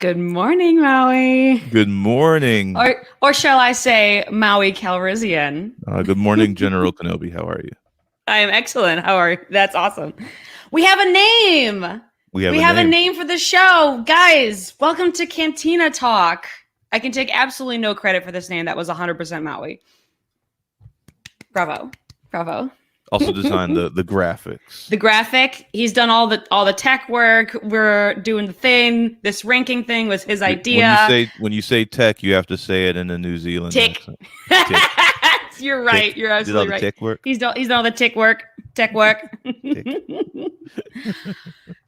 Good morning, Maui. Good morning. Or shall I say Maui Calrissian? Good morning, General Kenobi. How are you? I am excellent. How are you? That's awesome. We have a name. We have a name for the show. Guys, welcome to Cantina Talk. I can take absolutely no credit for this name. That was 100% Maui. Bravo. Bravo. Also designed the graphics. The graphic. He's done all the tech work. We're doing the thing. This ranking thing was his idea. When you say tech, you have to say it in a New Zealand tick. accent. You're right. Tick. You're absolutely right. Tech work. He's done all the tech work.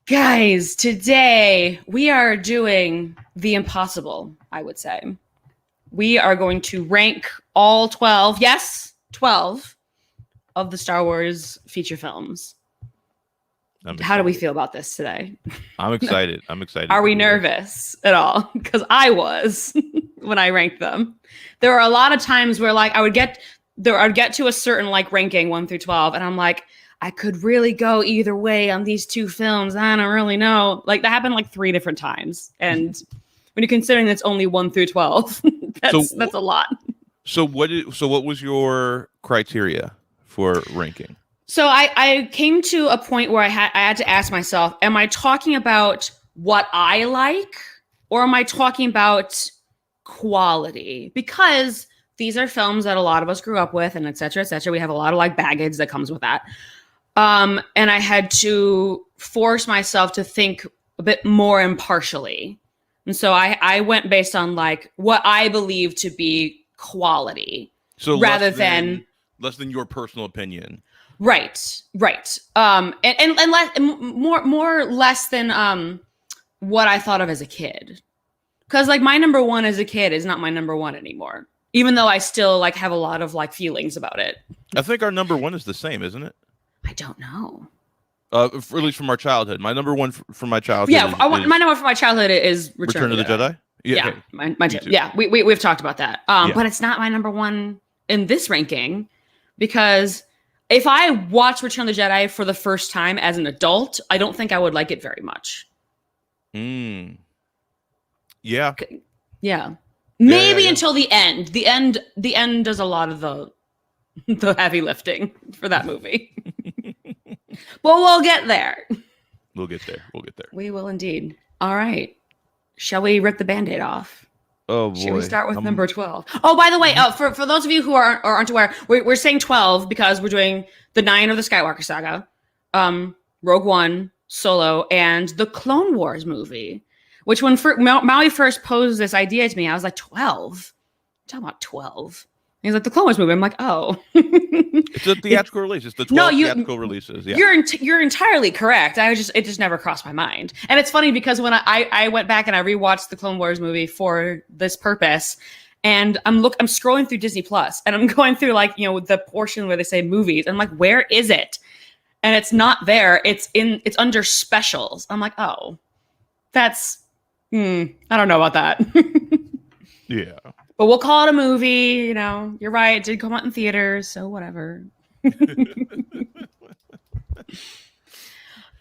Guys, today we are doing the impossible, I would say. We are going to rank all 12, yes, 12 of the Star Wars feature films. How do we feel about this today? I'm excited. Are we nervous at all? Because I was when I ranked them. There were a lot of times where like I'd get to a certain like ranking 1 through 12, and I'm like, I could really go either way on these two films. I don't really know. Like that happened like 3 different times. And when you're considering that's only 1 through 12, that's a lot. So what was your criteria for ranking? So I came to a point where I had to ask myself, am I talking about what I like, or am I talking about quality? Because these are films that a lot of us grew up with, and et cetera, et cetera. We have a lot of like baggage that comes with that. And I had to force myself to think a bit more impartially. And so I went based on like what I believe to be quality. So rather than less than your personal opinion. Right. And less than what I thought of as a kid. Because like my number one as a kid is not my number one anymore. Even though I still like have a lot of like feelings about it. I think our number one is the same, isn't it? I don't know. At least from our childhood. My number one from my childhood. Yeah, my number one from my childhood is Return of the Jedi. Yeah, okay. my too. Yeah, we've talked about that. But it's not my number one in this ranking, because if I watch Return of the Jedi for the first time as an adult, I don't think I would like it very much. Yeah. Yeah. Maybe until the end. The end does a lot of the heavy lifting for that movie. But we'll get there. We'll get there. We will indeed. All right. Shall we rip the Band-Aid off? Oh boy. Should we start with number 12? Oh, by the way, for those of you who aren't aware, we're saying 12 because we're doing the 9 of the Skywalker saga, Rogue One, Solo, and the Clone Wars movie. Which when Maui first posed this idea to me, I was like, 12? I'm talking about 12. He's like, the Clone Wars movie. I'm like, oh. It's a theatrical release. It's the 12 theatrical releases. Yeah. You're entirely correct. It just never crossed my mind. And it's funny because when I went back and I rewatched the Clone Wars movie for this purpose, and I'm scrolling through Disney Plus, and I'm going through like, the portion where they say movies. I'm like, where is it? And it's not there. It's under specials. I'm like, oh, that's I don't know about that. Yeah. But we'll call it a movie, You're right. It did come out in theaters, so whatever.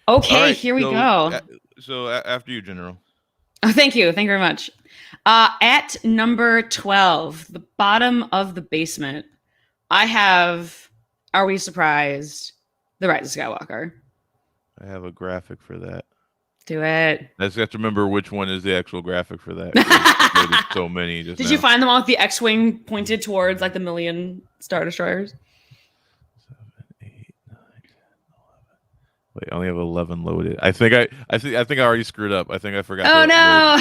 Okay, right, here we go. So after you, General. Oh, thank you. Thank you very much. At number 12, the bottom of the basement, I have, are we surprised, The Rise of Skywalker. I have a graphic for that. Do it. I just have to remember which one is the actual graphic for that. There's so many. Did you find them all with the X-wing pointed towards like the million Star Destroyers? 7, 8, 9, 10, 11. Wait, I only have 11 loaded. I think I already screwed up. I think I forgot. Oh no!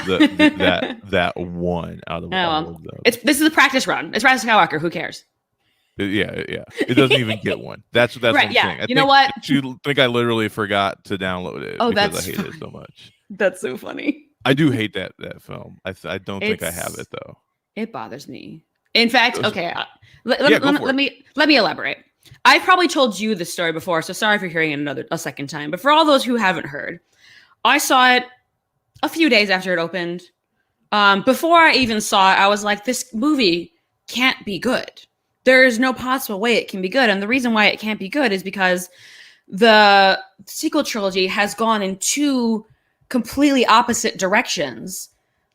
that one out of all of them. This is a practice run. It's Rise of Skywalker. Who cares? Yeah. It doesn't even get one. That's right. What I'm saying. You know what? You think I literally forgot to download it because I hate it so much. That's so funny. I do hate that film. I don't think I have it though. It bothers me. In fact, okay. Let me elaborate. I've probably told you this story before, so sorry for hearing it a second time. But for all those who haven't heard, I saw it a few days after it opened. Before I even saw it, I was like, this movie can't be good. There is no possible way it can be good. And the reason why it can't be good is because the sequel trilogy has gone in 2 completely opposite directions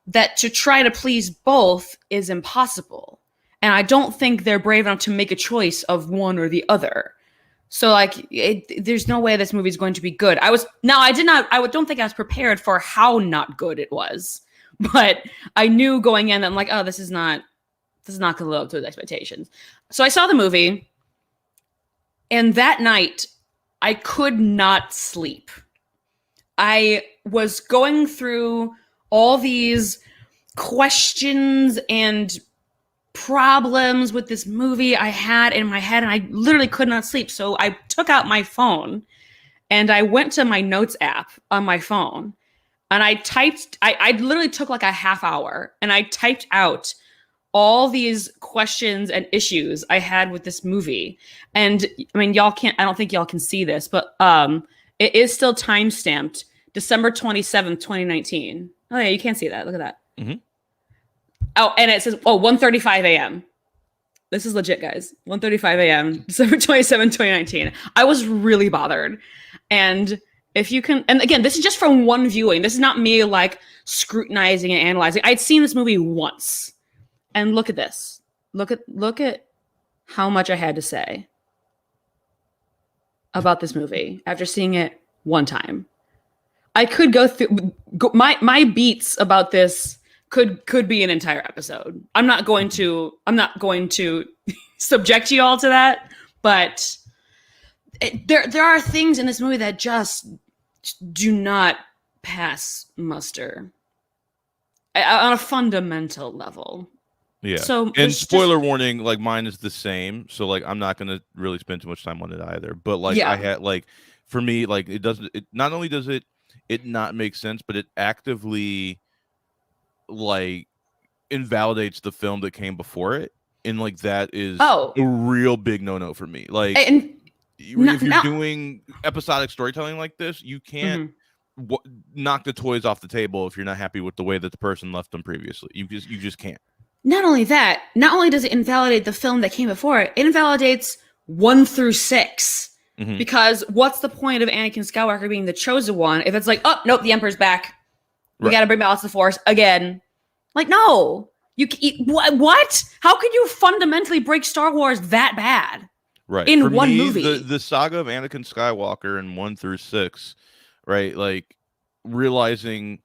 that to try to please both is impossible. And I don't think they're brave enough to make a choice of one or the other. So like, there's no way this movie is going to be good. I don't think I was prepared for how not good it was, but I knew going in that I'm like, oh, this is not going to live up to his expectations. So I saw the movie, and that night I could not sleep. I was going through all these questions and problems with this movie I had in my head, and I literally could not sleep. So I took out my phone and I went to my notes app on my phone, and I literally took like a half hour and I typed out all these questions and issues I had with this movie. And I mean, I don't think y'all can see this, but it is still time-stamped December 27th, 2019. Oh yeah, you can't see that. Look at that. Mm-hmm. Oh, and it says, 1:35 a.m. This is legit, guys. 1:35 a.m., December 27, 2019. I was really bothered. And if you can, and again, this is just from one viewing. This is not me like scrutinizing and analyzing. I'd seen this movie once. And look at this. Look at how much I had to say about this movie after seeing it one time. I could go through my beats about this could be an entire episode. I'm not going to subject you all to that, but there are things in this movie that just do not pass muster on a fundamental level. Yeah. So, and spoiler warning, like mine is the same. So like I'm not gonna really spend too much time on it either. But like I had like for me, like it not only does it not make sense, but it actively like invalidates the film that came before it. And like that is a real big no for me. Like if you're doing episodic storytelling like this, you can't knock the toys off the table if you're not happy with the way that the person left them previously. You just can't. Not only that, not only does it invalidate the film that came before it, it invalidates 1 through 6. Mm-hmm. Because what's the point of Anakin Skywalker being the chosen one if it's like, oh, nope, the Emperor's back. We got to bring balance to the Force again. Like, no. What? How could you fundamentally break Star Wars that bad? Right. In For one me, movie. The saga of Anakin Skywalker in 1 through 6, right? Like, realizing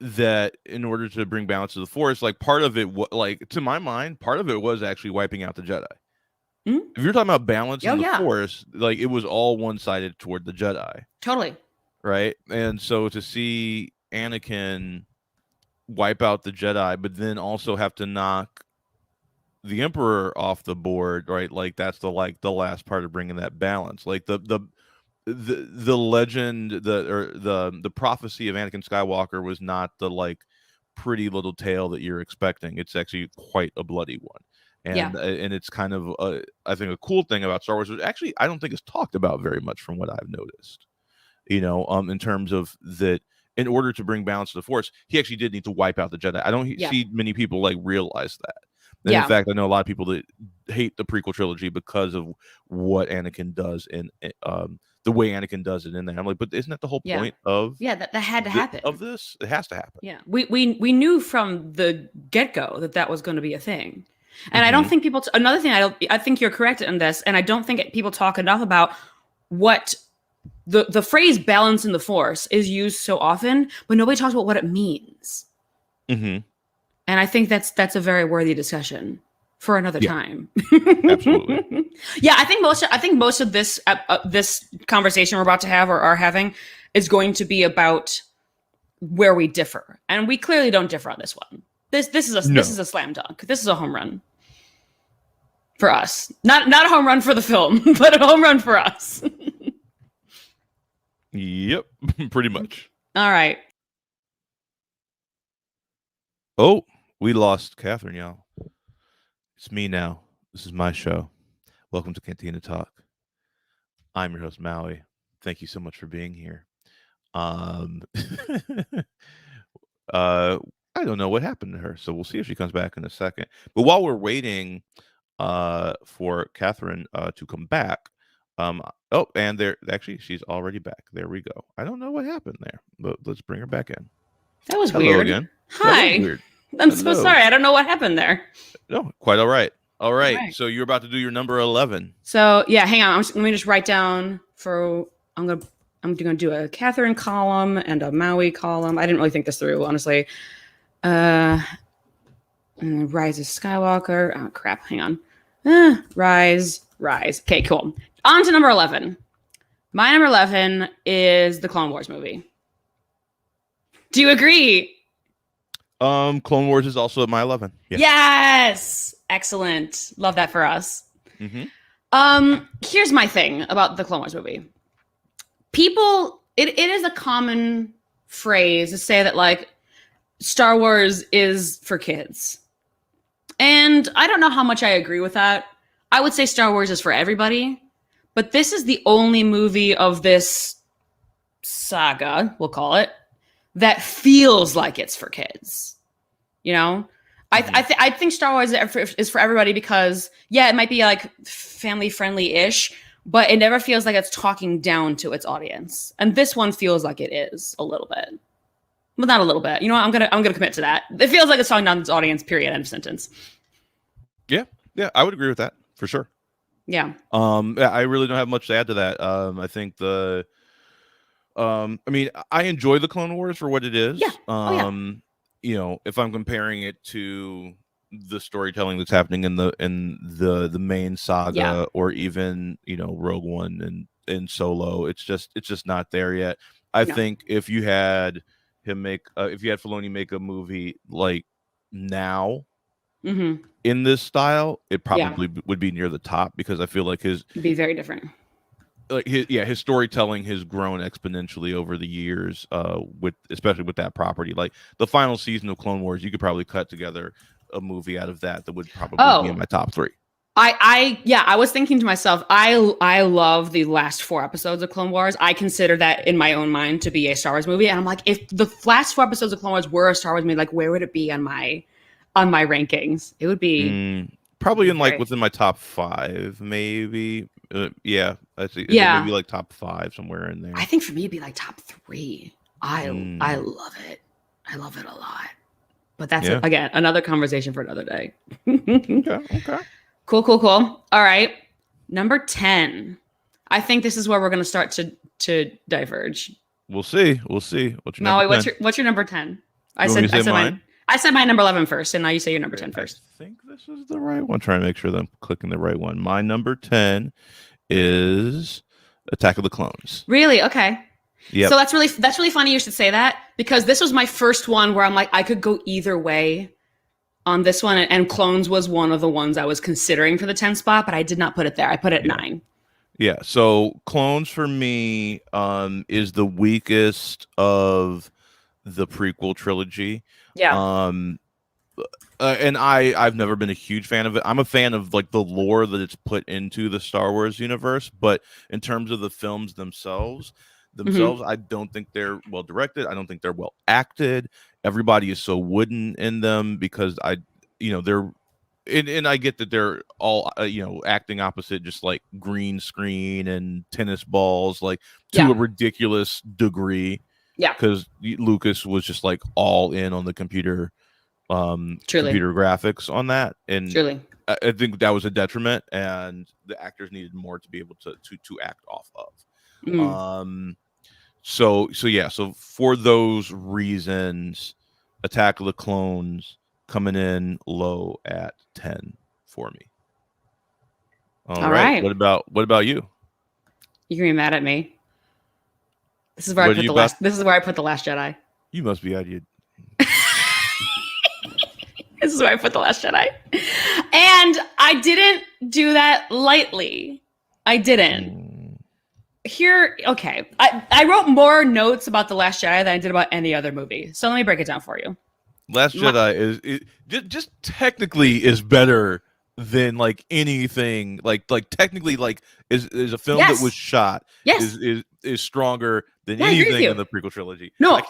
that in order to bring balance to the Force, like part of it, like to my mind, part of it was actually wiping out the Jedi. Mm-hmm. If you're talking about balance in the Force, like it was all one-sided toward the Jedi. Totally. Right. And so to see Anakin wipe out the Jedi, but then also have to knock the Emperor off the board, right? Like that's the last part of bringing that balance. Like the legend, the prophecy of Anakin Skywalker was not the like pretty little tale that you're expecting. It's actually quite a bloody one. And it's kind of I think a cool thing about Star Wars, which actually I don't think is talked about very much from what I've noticed. You know, in terms of that, in order to bring balance to the Force, he actually did need to wipe out the Jedi. I don't see many people like realize that. And in fact, I know a lot of people that hate the prequel trilogy because of what Anakin does and the way Anakin does it in there. I'm like, but isn't that the whole point of that had to happen of this? It has to happen. Yeah, we knew from the get-go that was going to be a thing. And I don't think people another thing I think you're correct in this, and I don't think people talk enough about what the phrase balance in the Force is used so often, but nobody talks about what it means. Mm-hmm. And I think that's a very worthy discussion for another time. Absolutely. Yeah, I think most of this this conversation we're about to have or are having is going to be about where we differ, and we clearly don't differ on this one. This is a slam dunk. This is a home run for us. Not a home run for the film, but a home run for us. Yep, pretty much. All right. Oh, we lost Catherine, y'all. It's me now. This is my show. Welcome to Cantina Talk. I'm your host, Maui. Thank you so much for being here. I don't know what happened to her, so we'll see if she comes back in a second. But while we're waiting for Catherine to come back, and she's already back. There we go. I don't know what happened there, but let's bring her back in. That was Hello weird. again. Hi. Weird. I'm so sorry. I don't know what happened there. No, quite all right. All right. So you're about to do your number 11. So yeah, hang on. Let me just write down for. I'm gonna do a Catherine column and a Maui column. I didn't really think this through, honestly. And Rise of Skywalker. Oh crap. Hang on. Rise. Okay, cool. On to number 11. My number 11 is the Clone Wars movie. Do you agree? Clone Wars is also at my 11. Yeah. Yes. Excellent. Love that for us. Mm-hmm. Here's my thing about the Clone Wars movie. People, it is a common phrase to say that like Star Wars is for kids. And I don't know how much I agree with that. I would say Star Wars is for everybody, but this is the only movie of this saga, we'll call it, that feels like it's for kids. You know? I think Star Wars is for everybody because, yeah, it might be like family friendly-ish, but it never feels like it's talking down to its audience. And this one feels like it is a little bit. But not a little bit. You know what? I'm gonna commit to that. It feels like it's talking down to its audience, period, end of sentence. Yeah, I would agree with that for sure. Yeah. I really don't have much to add to that. I think I mean, I enjoy the Clone Wars for what it is. Yeah. You know, if I'm comparing it to the storytelling that's happening in the main saga, or even, you know, Rogue One and Solo, it's just not there yet. I think if you had Filoni make a movie like now in this style, it probably would be near the top, because I feel like it'd be very different. Like his storytelling has grown exponentially over the years, especially with that property. Like the final season of Clone Wars, you could probably cut together a movie out of that would probably be in my top 3. I was thinking to myself, I love the last 4 episodes of Clone Wars. I consider that in my own mind to be a Star Wars movie, and I'm like, if the last 4 episodes of Clone Wars were a Star Wars movie, like where would it be on my rankings? It would be probably in like within my top 5, maybe. Yeah, I see. Maybe like top 5 somewhere in there. I think for me it'd be like top 3. I love it. I love it a lot. But that's again another conversation for another day. Okay. Cool. All right, number 10. I think this is where we're going to start to diverge. We'll see. What's your Maui, number 10? what's your number 10? I said my number 11 first, and now you say your number 10 first. I think this is the right one. I'm trying to make sure that I'm clicking the right one. My number 10 is Attack of the Clones. Really? Okay. Yeah. So that's really funny you should say that, because this was my first one where I'm like, I could go either way on this one, and Clones was one of the ones I was considering for the 10 spot, but I did not put it there. I put it at 9. Yeah. So Clones for me is the weakest of the prequel trilogy. Yeah. And I've never been a huge fan of it. I'm a fan of like the lore that it's put into the Star Wars universe, but in terms of the films themselves, I don't think they're well directed. I don't think they're well acted. Everybody is so wooden in them because they're and I get that they're all acting opposite, just like green screen and tennis balls, like to a ridiculous degree. Yeah, because Lucas was just like all in on the computer graphics on that, and I think that was a detriment, and the actors needed more to be able to act off of. So for those reasons, Attack of the Clones coming in low at 10 for me. All right. What about you? You're gonna be mad at me. This is where I put the Last Jedi. You must be idea. This is where I put the Last Jedi, and I didn't do that lightly. I didn't. Okay. I wrote more notes about the Last Jedi than I did about any other movie. So let me break it down for you. Last Jedi is just technically is better than like anything like technically like is a film that was shot is stronger than anything in the prequel trilogy. I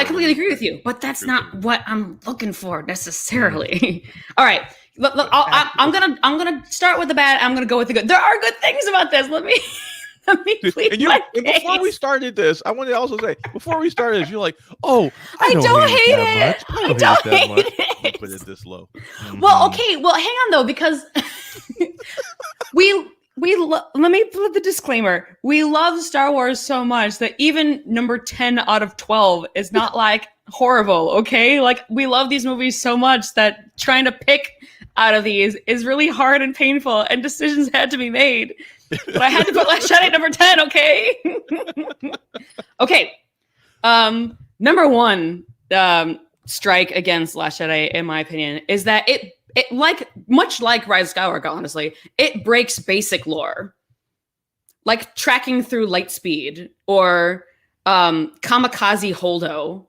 completely agree with you, but that's not what I'm looking for necessarily. All right, look, I'm gonna start with the bad. I'm gonna go with the good. There are good things about this. Let me plead and my and before we case. started this, I want to also say, before we started this, you're like, oh, I don't hate it that it. much. I I don't hate it that much. hate You it. put it this low. Well, okay. Well, hang on though, because let me put the disclaimer. We love Star Wars so much that even number 10 out of 12 is not like horrible, okay? Like we love these movies so much that trying to pick out of these is really hard and painful, and decisions had to be made. But I had to put Last Jedi number 10, okay? Okay. Number one strike against Last Jedi, in my opinion, is that it much like Rise of Skywalker, honestly, it breaks basic lore. Like tracking through light speed or kamikaze holdo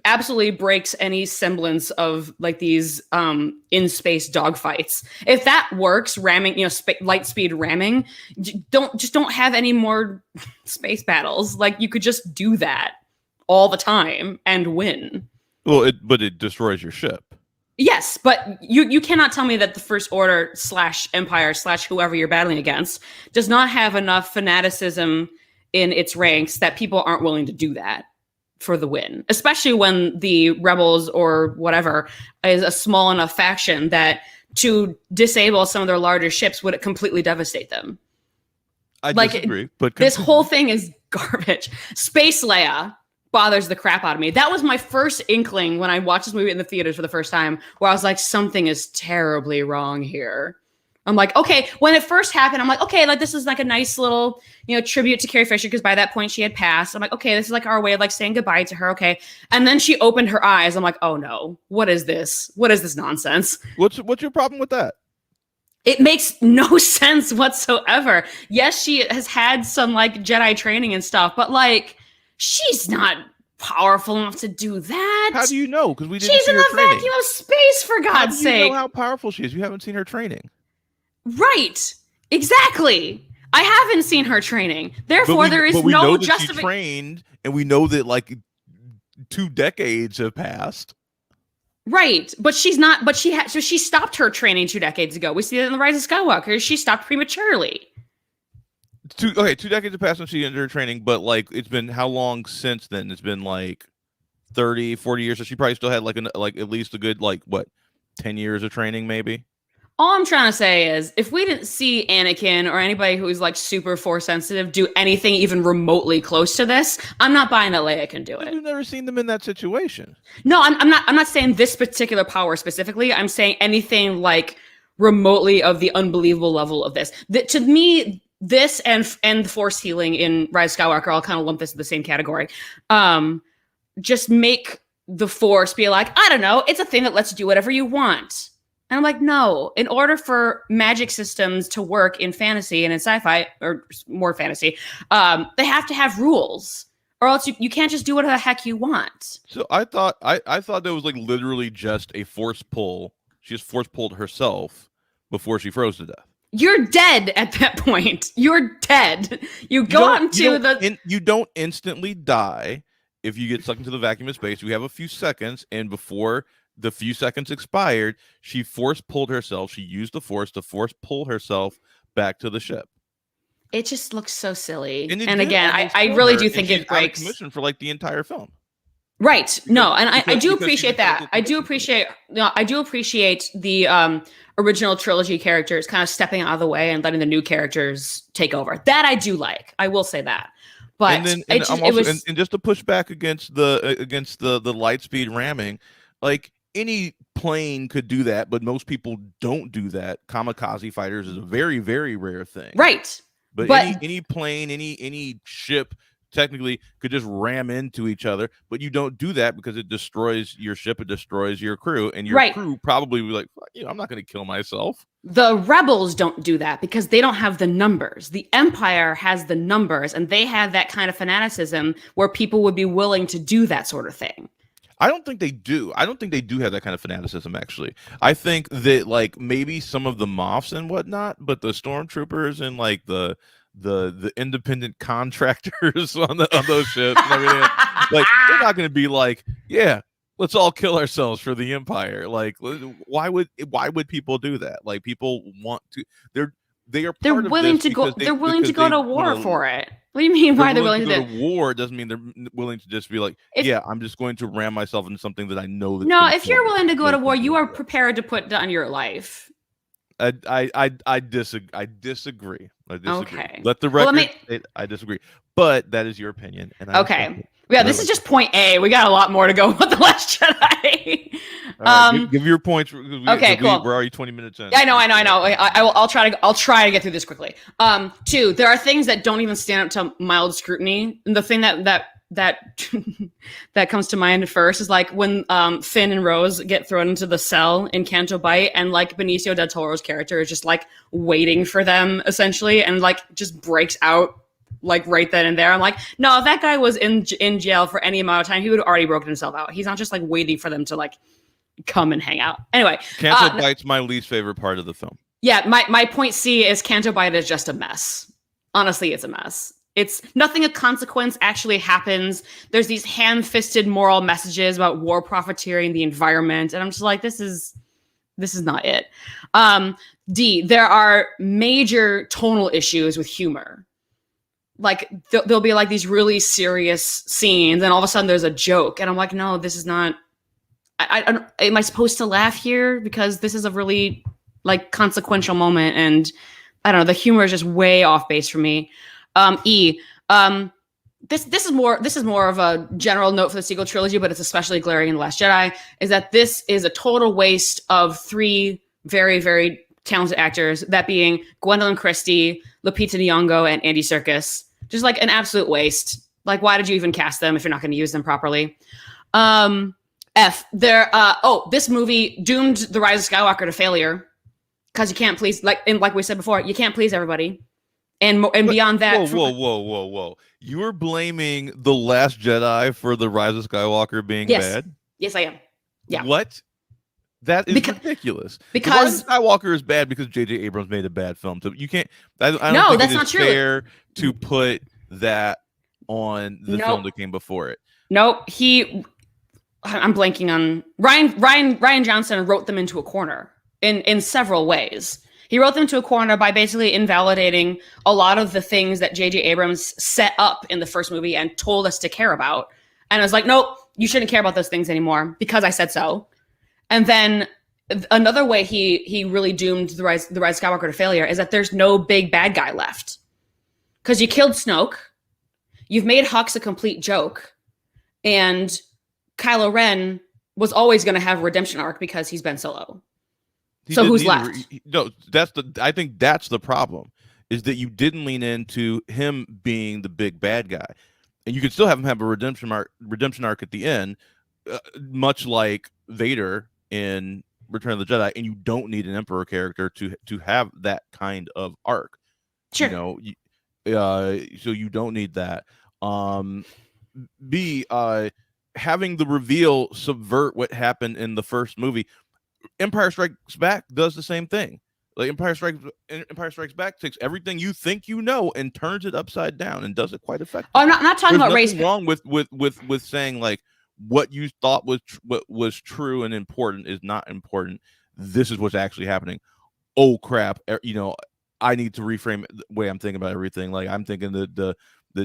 absolutely breaks any semblance of like these in space dogfights. If that works, ramming, light speed ramming, don't have any more space battles. Like you could just do that all the time and win. Well, but it destroys your ship. Yes, but you cannot tell me that the First Order / Empire / whoever you're battling against does not have enough fanaticism in its ranks that people aren't willing to do that for the win, especially when the rebels or whatever is a small enough faction that to disable some of their larger ships would completely devastate them. I disagree, but this whole thing is garbage. Space Leia bothers the crap out of me. That was my first inkling when I watched this movie in the theaters for the first time, where I was like, something is terribly wrong here. I'm like, okay, when it first happened, I'm like, okay, like this is like a nice little, tribute to Carrie Fisher, because by that point she had passed. I'm like, okay, this is like our way of like saying goodbye to her. Okay. And then she opened her eyes. I'm like, oh no, what is this? What is this nonsense? What's your problem with that? It makes no sense whatsoever. Yes, she has had some like Jedi training and stuff, but like she's not powerful enough to do that. How do you know? Because we didn't She's see in her the training. vacuum of space, for God's sake. How do you know how powerful she is? You haven't seen her training. Right. Exactly. I haven't seen her training. Therefore, there is no justification. She trained, and we know that like 2 decades have passed. Right, but she's not. But so she stopped her training 2 decades ago. We see that in the Rise of Skywalker. She stopped prematurely. 2 decades have passed when she ended her training, but like it's been how long since then? It's been like 30, 40 years. So she probably still had like at least a good 10 years of training, maybe. All I'm trying to say is, if we didn't see Anakin or anybody who's like super force sensitive do anything even remotely close to this, I'm not buying that Leia can do it. You've never seen them in that situation. No, I'm not saying this particular power specifically. I'm saying anything like remotely of the unbelievable level of this. To me, this and the force healing in Rise of Skywalker, I'll kind of lump this in the same category. Just make the force be like, I don't know, it's a thing that lets you do whatever you want. And I'm like, no, in order for magic systems to work in fantasy and in sci-fi, or more fantasy, they have to have rules, or else you can't just do whatever the heck you want. So I thought that was like literally just a force pull. She just force pulled herself before she froze to death. You're dead at that point. You're dead. You don't instantly die if you get sucked into the vacuum of space. You have a few seconds, and before the few seconds expired, she force pulled herself. She used the force to force pull herself back to the ship. It just looks so silly. And again, I really do think it breaks. Out of commission for like the entire film. Right. No, and I do appreciate that. I do appreciate the original trilogy characters kind of stepping out of the way and letting the new characters take over. That I do like. I will say that. But and just to push back against the light speed ramming, like any plane could do that, but most people don't do that. Kamikaze fighters is a very, very rare thing. Right. But any plane, any ship technically could just ram into each other, but you don't do that because it destroys your ship, it destroys your crew, and your crew probably will be like, I'm not going to kill myself. The rebels don't do that because they don't have the numbers. The Empire has the numbers, and they have that kind of fanaticism where people would be willing to do that sort of thing. I don't think they do. I don't think they do have that kind of fanaticism, actually. I think that like maybe some of the Moffs and whatnot, but the stormtroopers and like the independent contractors on those ships and everything, like they're not going to be like, yeah, let's all kill ourselves for the Empire. Like, why would people do that? Like, people want to. they are They're part of willing this to go. because They're willing to go to war wanna, for it. What do you mean? Why are they willing to go to war? Doesn't mean they're willing to just be like, yeah, I'm just going to ram myself into something that I know. No, if you're willing to go to war, you are prepared to put down your life. I disagree. Okay. Let the record say I disagree. But that is your opinion. And okay. Yeah, this is just point A. We got a lot more to go with The Last Jedi. Right, give your points. Okay, cool. We're already 20 minutes in. Yeah, I know. I'll try to get through this quickly. 2, there are things that don't even stand up to mild scrutiny. And the thing that that comes to mind first is like when Finn and Rose get thrown into the cell in Canto Bight, and like Benicio del Toro's character is just like waiting for them essentially, and like just breaks out like right then and there. I'm like, no, if that guy was in jail for any amount of time, he would have already broken himself out. He's not just like waiting for them to like come and hang out. Anyway, Canto Bight's my least favorite part of the film. Yeah, my point C is Canto Bight is just a mess. Honestly, it's a mess. It's nothing of consequence actually happens. There's these ham-fisted moral messages about war profiteering, the environment, and I'm just like, this is not it. D, there are major tonal issues with humor. Like there'll be like these really serious scenes, and all of a sudden there's a joke, and I'm like, no, this is not. Am I supposed to laugh here because this is a really like consequential moment, and I don't know, the humor is just way off base for me. E, this is more of a general note for the sequel trilogy, but it's especially glaring in The Last Jedi, is that this is a total waste of 3 very, very talented actors, that being Gwendolyn Christie, Lupita Nyong'o, and Andy Serkis. Just like an absolute waste. Like, why did you even cast them if you're not going to use them properly? F, this movie doomed The Rise of Skywalker to failure because you can't please, like we said before, you can't please everybody. But beyond that, whoa! You are blaming The Last Jedi for The Rise of Skywalker being bad? Yes, I am. Yeah. What? That is ridiculous. Because The Rise of Skywalker is bad because J.J. Abrams made a bad film. So you can't. I don't think that's it not is true. fair to put that on the film that came before it. Nope. I'm blanking on Ryan Johnson wrote them into a corner in several ways. He wrote them into a corner by basically invalidating a lot of the things that J.J. Abrams set up in the first movie and told us to care about. And I was like, nope, you shouldn't care about those things anymore because I said so. And then another way he really doomed the Rise of Skywalker to failure is that there's no big bad guy left. Because you killed Snoke, you've made Hux a complete joke, and Kylo Ren was always going to have a redemption arc because he's Ben Solo. So who's left? I think that's the problem, is that you didn't lean into him being the big bad guy, and you could still have him have a redemption arc at the end, much like Vader in Return of the Jedi, and you don't need an Emperor character to have that kind of arc. Sure. So you don't need that. B, having the reveal subvert what happened in the first movie. Empire Strikes Back does the same thing. Like Empire Strikes Back takes everything you think you know and turns it upside down and does it quite effectively. Oh, I'm not talking about race. Wrong with saying like what you thought was true and important is not important. This is what's actually happening. Oh crap! I need to reframe the way I'm thinking about everything. Like I'm thinking that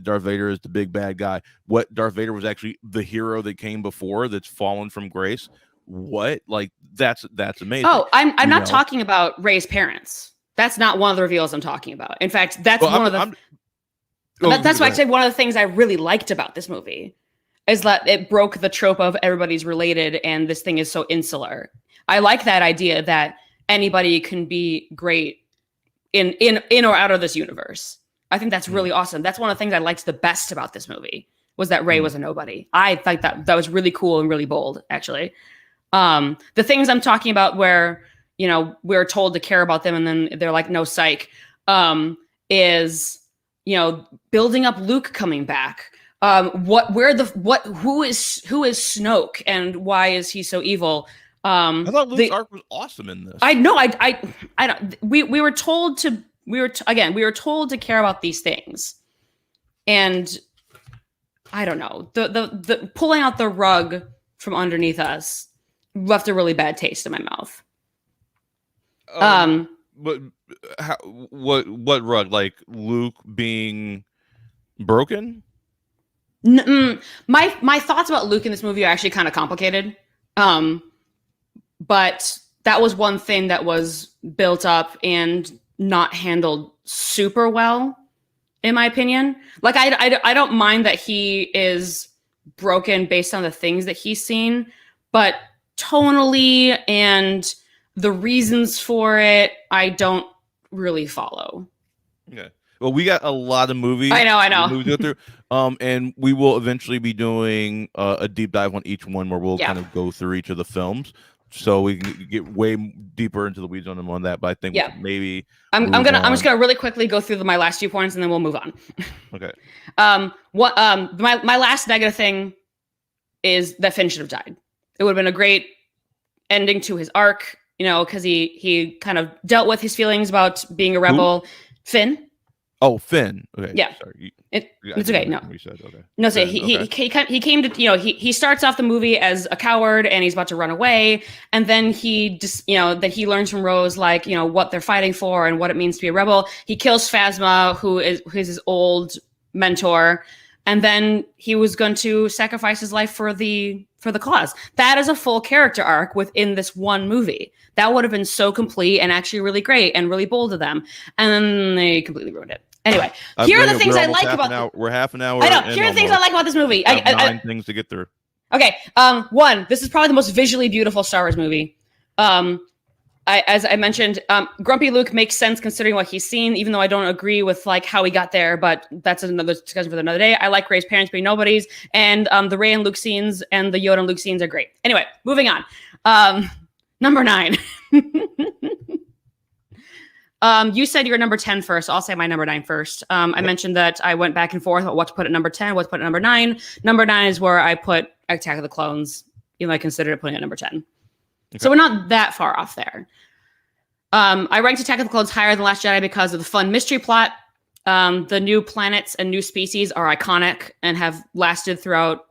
Darth Vader is the big bad guy. What Darth Vader was actually the hero that came before that's fallen from grace. What? Like that's amazing. Oh, I'm not talking about Rey's parents. That's not one of the reveals I'm talking about. In fact, that's that's why I said one of the things I really liked about this movie is that it broke the trope of everybody's related and this thing is so insular. I like that idea that anybody can be great in or out of this universe. I think that's really awesome. That's one of the things I liked the best about this movie was that Rey was a nobody. I think that was really cool and really bold, actually. The things I'm talking about where, we're told to care about them and then they're like, no psych, is, building up Luke coming back. Who is Snoke and why is he so evil? I thought Luke's arc was awesome in this. I know. I don't. We were told to. We were told to care about these things, and I don't know. The pulling out the rug from underneath us left a really bad taste in my mouth. But what rug? Like Luke being broken? My thoughts about Luke in this movie are actually kind of complicated. But that was one thing that was built up and not handled super well, in my opinion. Like, I don't mind that he is broken based on the things that he's seen, but tonally and the reasons for it, I don't really follow. Okay. Well, we got a lot of movies. I know. Movies to go through. And we will eventually be doing a deep dive on each one where we'll kind of go through each of the films, so we can get way deeper into the weeds on them on that. But I think maybe I'm just gonna really quickly go through my last few points and then we'll move on. Okay. My last negative thing is that Finn should have died. It would have been a great ending to his arc, because he kind of dealt with his feelings about being a rebel. Who? Finn. Oh, Finn. Okay. Yeah. Sorry. It's okay. No. You said okay. No. So he came to he starts off the movie as a coward and he's about to run away, and then he just that he learns from Rose what they're fighting for and what it means to be a rebel. He kills Phasma, who is his old mentor, and then he was going to sacrifice his life for the cause. That is a full character arc within this one movie. That would have been so complete and actually really great and really bold of them, and then they completely ruined it. Anyway, here are the things I like about. We're half an hour. I know. Here are the things I like about this movie. I 9 things to get through. Okay. One. This is probably the most visually beautiful Star Wars movie. As I mentioned, Grumpy Luke makes sense considering what he's seen, even though I don't agree with how he got there. But that's another discussion for another day. I like Rey's parents being nobodies, and the Rey and Luke scenes and the Yoda and Luke scenes are great. Anyway, moving on. Number 9. You said your number 10 first. I'll say my number 9 first. I mentioned that I went back and forth about what to put at number 10, what to put at number 9. Number 9 is where I put Attack of the Clones. I considered putting it at number 10. Okay. So we're not that far off there. I ranked Attack of the Clones higher than Last Jedi because of the fun mystery plot. The new planets and new species are iconic and have lasted throughout,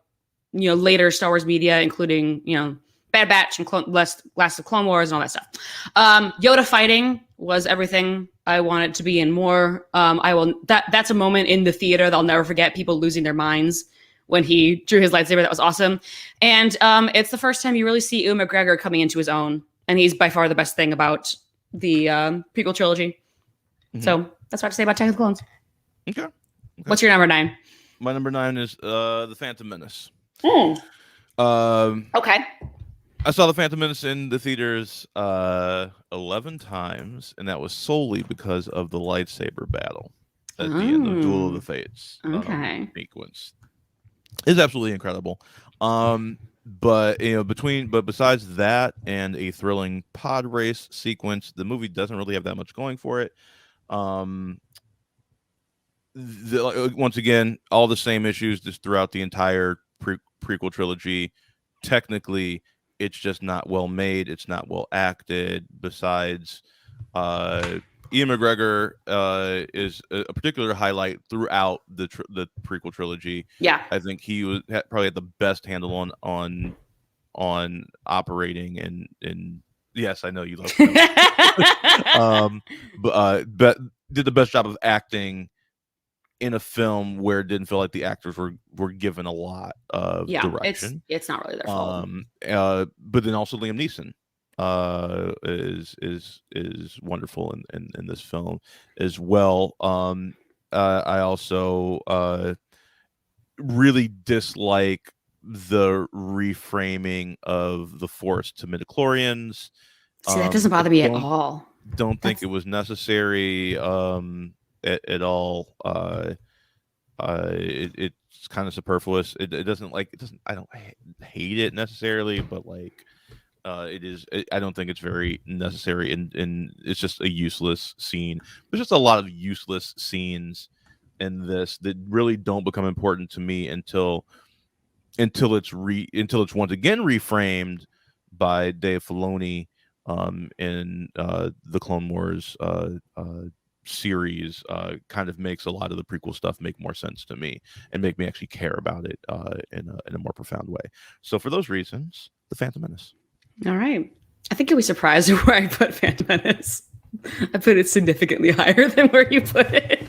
later Star Wars media, including, Bad Batch and Last of Clone Wars and all that stuff. Yoda fighting was everything I wanted to be in more. That's a moment in the theater that I'll never forget. People losing their minds when he drew his lightsaber. That was awesome. And it's the first time you really see Ewan McGregor coming into his own, and he's by far the best thing about the prequel trilogy. Mm-hmm. So that's what I have to say about Attack of the Clones. Okay. What's your number 9? My number 9 is the Phantom Menace. Okay. I saw the Phantom Menace in the theaters 11 times, and that was solely because of the lightsaber battle at the end of Duel of the Fates sequence. It's absolutely incredible. But besides that and a thrilling pod race sequence, the movie doesn't really have that much going for it. Once again, all the same issues just throughout the entire prequel trilogy. Technically, it's just not well made. It's not well acted. Besides, Ian McGregor is a particular highlight throughout the prequel trilogy. Yeah, I think he probably had the best handle on operating and yes, I know you love him. But did the best job of acting in a film where it didn't feel like the actors were given a lot of direction. It's not really their fault. But then also Liam Neeson is wonderful in this film as well. I also really dislike the reframing of the Force to midichlorians. See, that doesn't bother me at all. Don't think it was necessary at all. It's kind of superfluous. It doesn't. I don't hate it necessarily, but it is. I don't think it's very necessary, and it's just a useless scene. There's just a lot of useless scenes in this that really don't become important to me until it's once again reframed by Dave Filoni in the Clone Wars series. Kind of makes a lot of the prequel stuff make more sense to me and make me actually care about it in a more profound way. So for those reasons, the Phantom Menace. All right. I think you'll be surprised where I put Phantom Menace. I put it significantly higher than where you put it.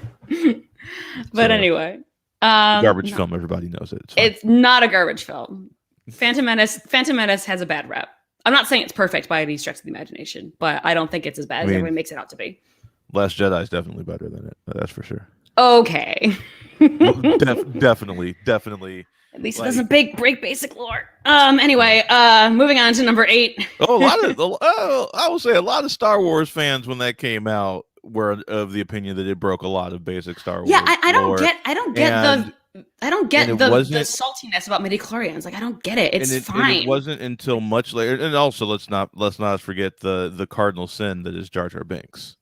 But anyway. Garbage film, everybody knows it. It's not a garbage film. Phantom Menace has a bad rep. I'm not saying it's perfect by any stretch of the imagination, but I don't think it's as bad as everyone makes it out to be. Last Jedi is definitely better than it. That's for sure. Okay. Definitely. At least it doesn't break basic lore. Anyway, moving on to number 8. I will say a lot of Star Wars fans when that came out were of the opinion that it broke a lot of basic Star Wars. Yeah, I don't get the saltiness about midichlorians. Like, I don't get it. It's fine. And it wasn't until much later. And also, let's not forget the cardinal sin that is Jar Binks.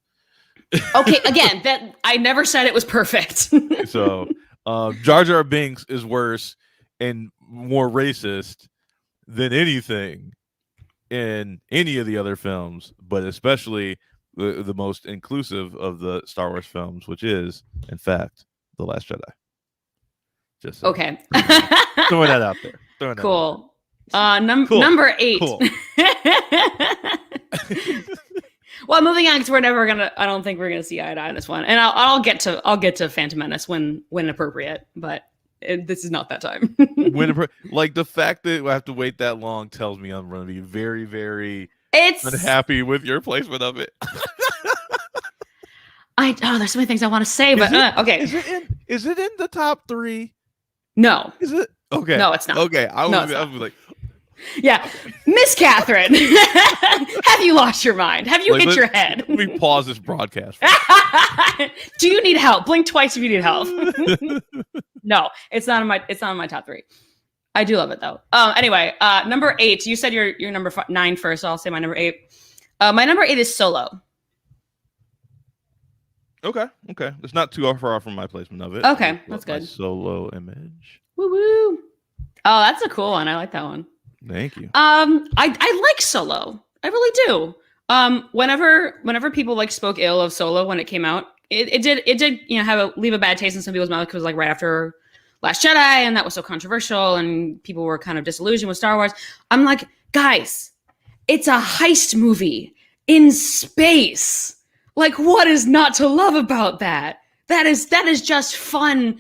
Okay, again, that I never said it was perfect. So, Jar Binks is worse and more racist than anything in any of the other films, but especially the most inclusive of the Star Wars films, which is, in fact, The Last Jedi. Just okay. Throwing that out there. Cool. Number 8. Cool. Well, moving on, because I don't think we're gonna see eye to eye on this one, and I'll get to Phantom Menace when appropriate, but this is not that time. Like the fact that I have to wait that long tells me I'm going to be very, very unhappy with your placement of it. There's so many things I want to say, but okay. Is it in the top 3? No. Is it? Okay. No, it's not. Okay. I was like, yeah, Miss Catherine, have you lost your mind? Have you hit your head? Let me pause this broadcast. Do you need help? Blink twice if you need help. No, it's not in my top 3. I do love it though. Anyway, number 8. You said your number 9 first, so I'll say my number 8. My number 8 is Solo. Okay. It's not too far off from my placement of it. Okay, that's good. Solo image. Woo woo. Oh, that's a cool one. I like that one. Thank you. I like Solo. I really do. Whenever people like spoke ill of Solo when it came out, it did leave a bad taste in some people's mouth because it was like right after Last Jedi, and that was so controversial, and people were kind of disillusioned with Star Wars. I'm like, guys, it's a heist movie in space. Like, what is not to love about that? That is just fun.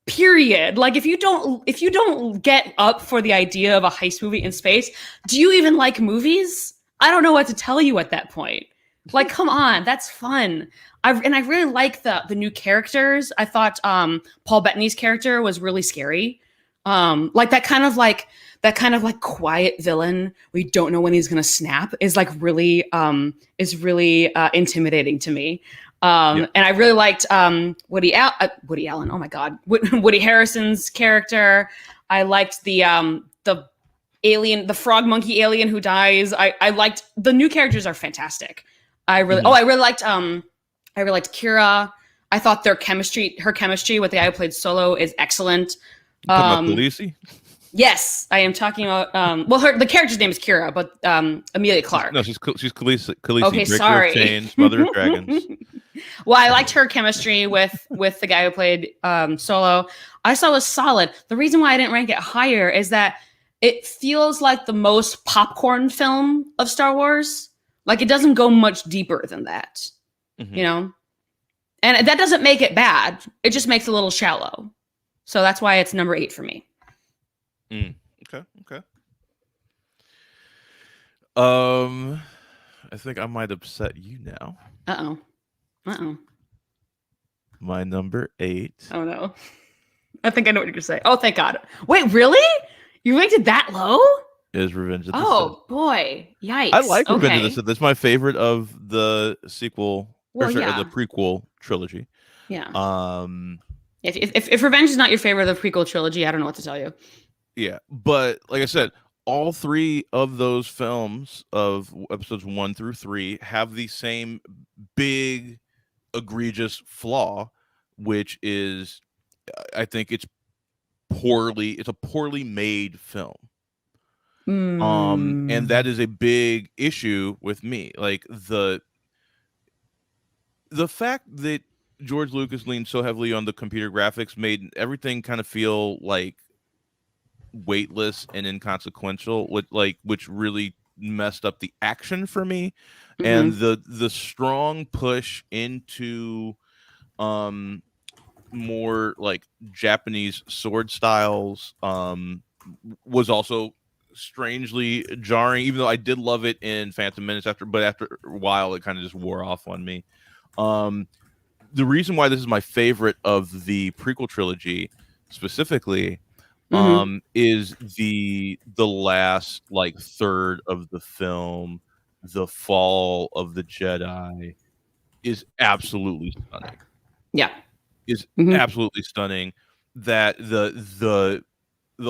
Period. Like, if you don't get up for the idea of a heist movie in space, do you even like movies? I don't know what to tell you at that point. Like, come on, that's fun. I really like the new characters. I thought Paul Bettany's character was really scary. Like that kind of quiet villain. We don't know when he's gonna snap is really intimidating to me. And I really liked Woody Allen. Oh my God, Woody Harrelson's character. I liked the alien, the frog monkey alien who dies. I liked the new characters are fantastic. I really liked Kira. I thought her chemistry with the guy who played Solo is excellent. Talking about Khaleesi? Yes, I am talking about. The character's name is Kira, but Emilia Clarke. No, she's Khaleesi. Okay, sorry. Of Chains, Mother of Dragons. Well, I liked her chemistry with the guy who played Solo. I saw it was solid. The reason why I didn't rank it higher is that it feels like the most popcorn film of Star Wars. Like, it doesn't go much deeper than that, you know? And that doesn't make it bad. It just makes it a little shallow. So that's why it's number 8 for me. Okay. I think I might upset you now. Uh-oh. My number 8. Oh, no. I think I know what you're going to say. Oh, thank God. Wait, really? You ranked it that low? Is Revenge of the Sith. Oh, boy. Yikes. I like Revenge of the Sith. That's my favorite of the sequel, the prequel trilogy. Yeah. If Revenge is not your favorite of the prequel trilogy, I don't know what to tell you. Yeah, but like I said, all 3 of those films of episodes 1 through 3 have the same big, egregious flaw, which is, I think it's a poorly made film. And that is a big issue with me. Like the fact that George Lucas leaned so heavily on the computer graphics made everything kind of feel like weightless and inconsequential, which really messed up the action for me, and Mm-hmm. the strong push into more like Japanese sword styles was also strangely jarring, even though I did love it in Phantom Menace but after a while it kind of just wore off on me. The reason why this is my favorite of the prequel trilogy specifically Mm-hmm. is the last like third of the film, the fall of the Jedi, is absolutely stunning. Yeah. Is Mm-hmm. absolutely stunning. That the